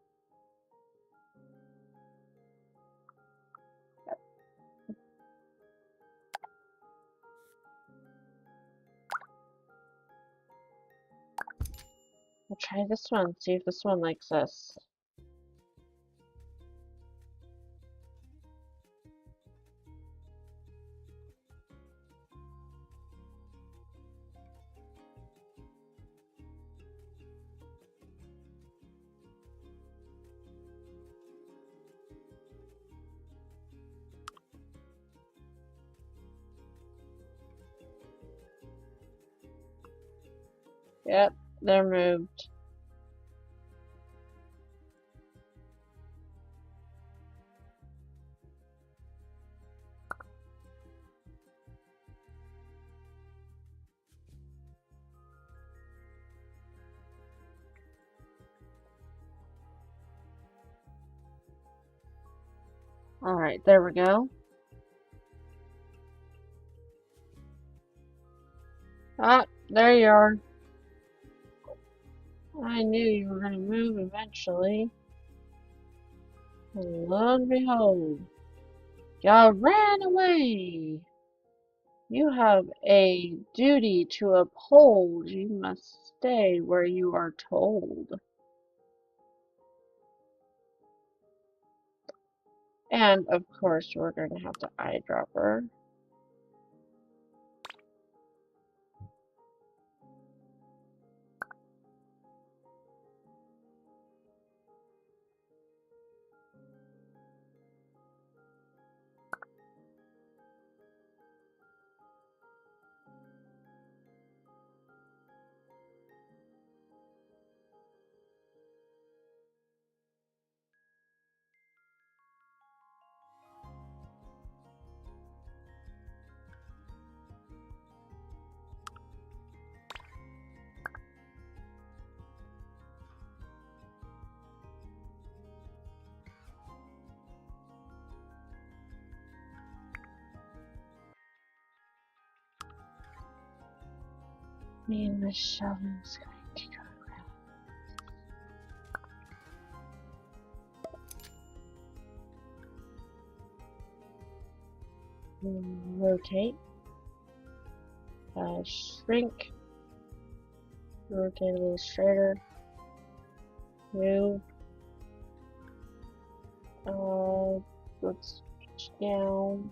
Speaker 1: We'll try this one, see if this one likes us. Yep, they're moved. Alright, there we go. Ah, there you are. I knew you were gonna move eventually. And lo and behold, y'all ran away. You have a duty to uphold. You must stay where you are told. And, of course, we're going to have to eyedropper. Me and Miss Sheldon's going to go rotate, shrink, rotate a little straighter, move, let's pitch down,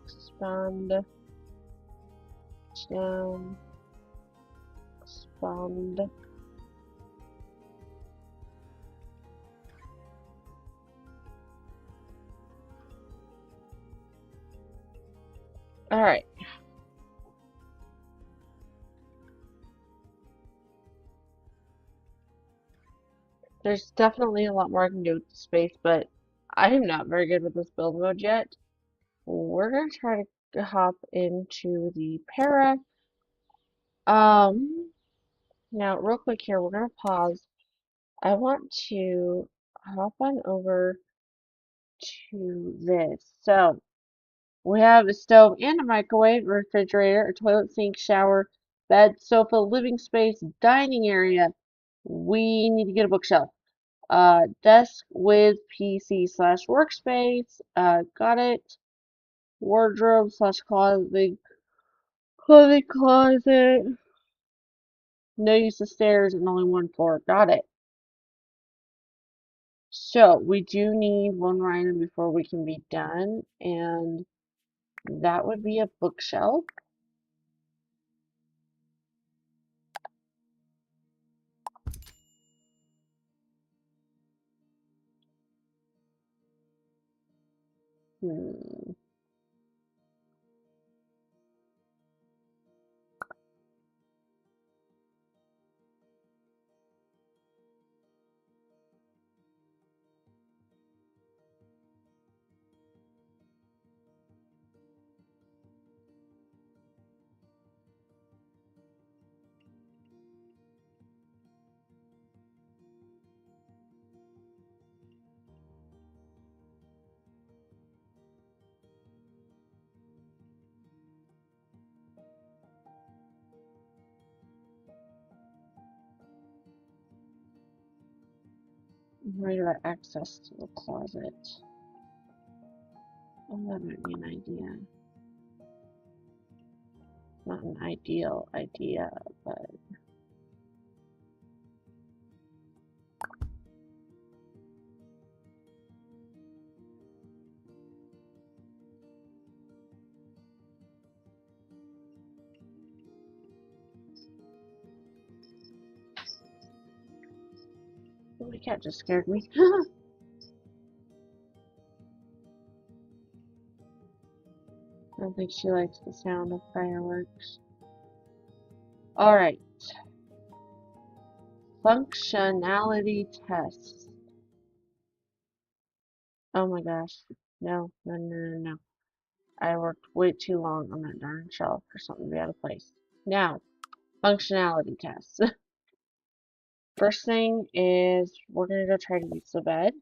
Speaker 1: expand, pitch down, expand. Alright. There's definitely a lot more I can do with the space, but I am not very good with this build mode yet. We're gonna try to hop into the para. Now real quick here, we're gonna pause. I want to hop on over to this. So we have a stove and a microwave, refrigerator, a toilet, sink, shower, bed, sofa, living space, dining area. We need to get a bookshelf. Desk with PC slash workspace. Got it. Wardrobe slash clothing closet. No use of stairs and only one floor. Got it. So we do need one more item before we can be done, and that would be a bookshelf. Hmm. Regular access to the closet. Oh, that might be an idea. Not an ideal idea, but oh, my cat just scared me. I don't think she likes the sound of fireworks. Alright. Functionality test. Oh my gosh. No, no, no, no, no. I worked way too long on that darn shelf for something to be out of place. Now, functionality test. First thing is we're gonna go try to use the bed.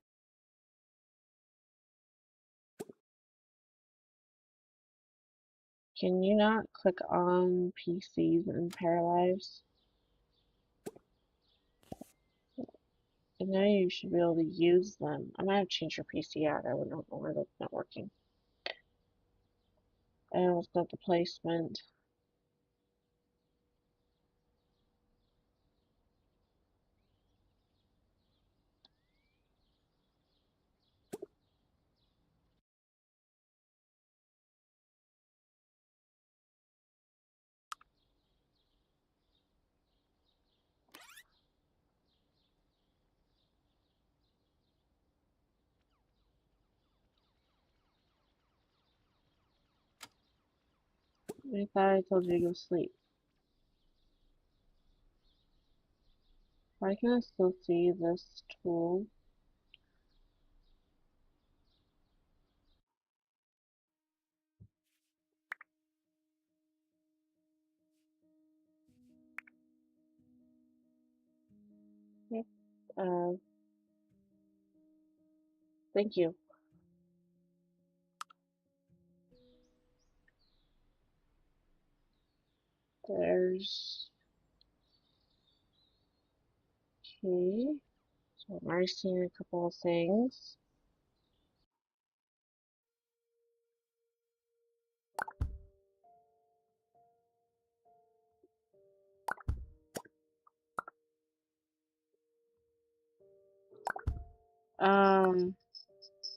Speaker 1: Can you not click on PCs and Paralives? I know you should be able to use them. I might have changed your PC out. I don't know why that's not working. I almost got the placement. I thought I told you to go sleep. Why can I still see this tool? Yep. Thank you. There's okay. So I'm already seeing a couple of things.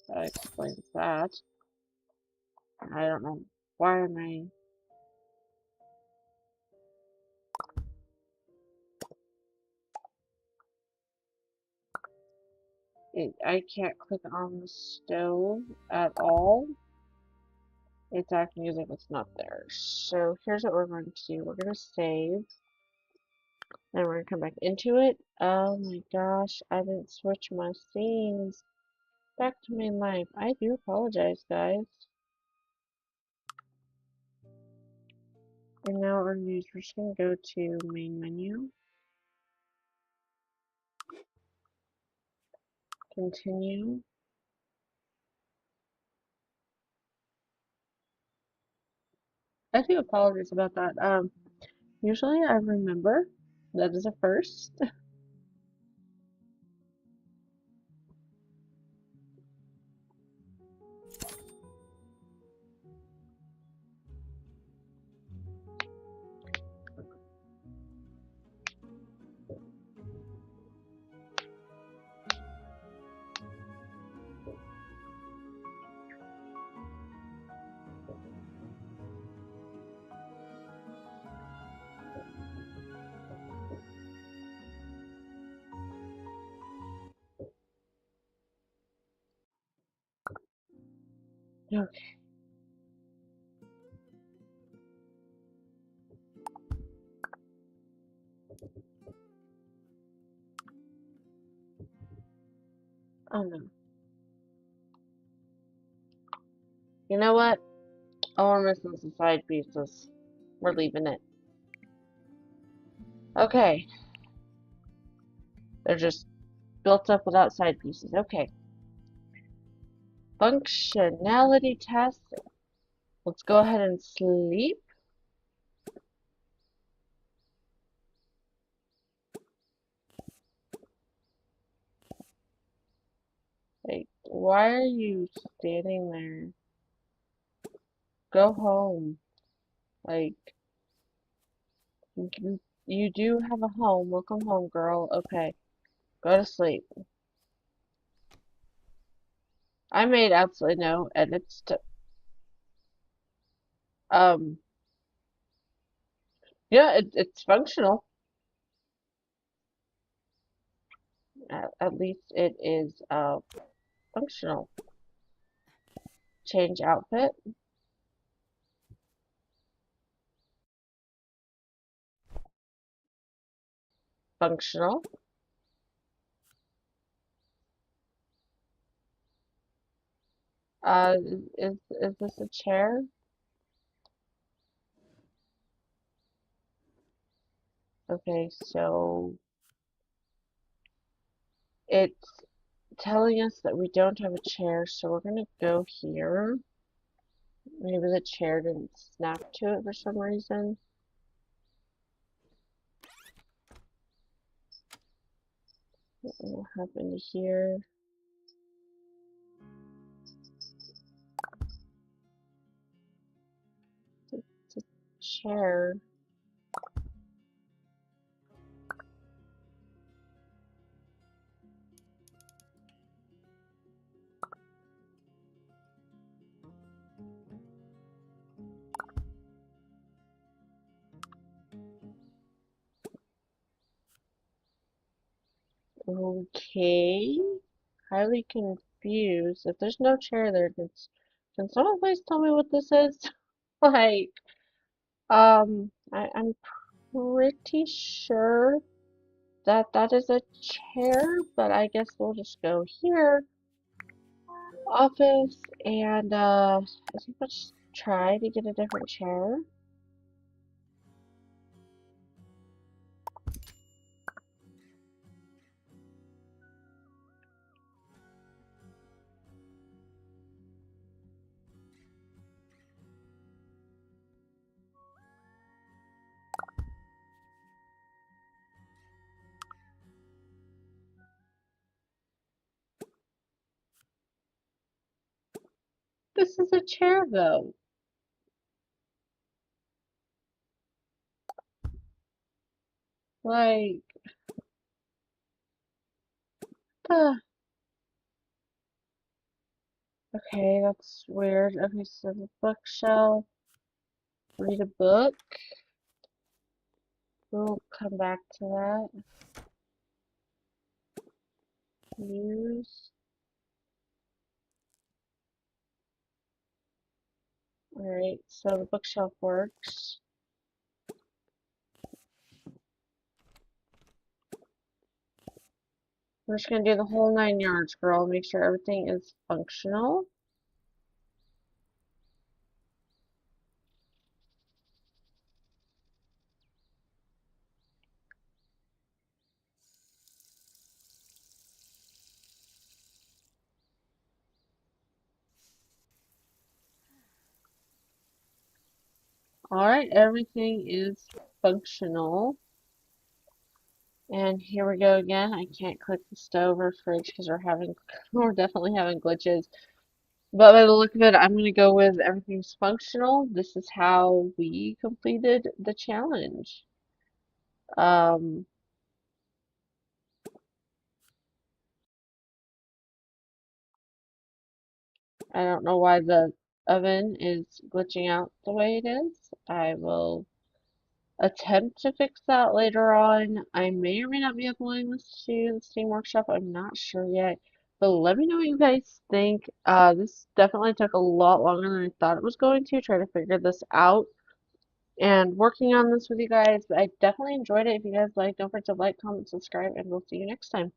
Speaker 1: That explains that. I don't know why am I can't click on the stove at all. It's acting as if it's not there. So here's what we're going to do. We're going to save. Then we're going to come back into it. Oh my gosh, I didn't switch my scenes back to main life. I do apologize, guys. And now what we're going to do is we're just going to go to main menu. Continue. I do apologize about that. Usually I remember. That is a first. Okay. Oh no. You know what? Oh, we're missing some side pieces. We're leaving it. Okay. They're just built up without side pieces. Okay. Functionality test. Let's go ahead and sleep. Like, why are you standing there? Go home. Like, you do have a home. Welcome home, girl. Okay. Go to sleep. I made absolutely no edits to, um, yeah, it's functional. At least it is, functional. Change outfit. Functional. Uh, is this a chair? Okay, so it's telling us that we don't have a chair, so we're gonna go here. Maybe the chair didn't snap to it for some reason. What happened here? It's a chair. Okay. Highly confused. If there's no chair there, can someone please tell me what this is? Like, I'm pretty sure that that is a chair, but I guess we'll just go here. Office, and, I think let's try to get a different chair. This is a chair, though. Like, uh, okay, that's weird. Okay, so the bookshelf. Read a book. We'll come back to that. Use. Alright, so the bookshelf works. We're just gonna do the whole 9 yards, girl. Make sure everything is functional. Alright, everything is functional. And here we go again. I can't click the stove or fridge because we're definitely having glitches. But by the look of it, I'm gonna go with everything's functional. This is how we completed the challenge. Um, I don't know why the oven is glitching out the way it is. I will attempt to fix that later on. I may or may not be uploading this to the Steam Workshop. I'm not sure yet. But let me know what you guys think. This definitely took a lot longer than I thought it was going to try to figure this out and working on this with you guys. But I definitely enjoyed it. If you guys liked, don't forget to like, comment, subscribe, and we'll see you next time.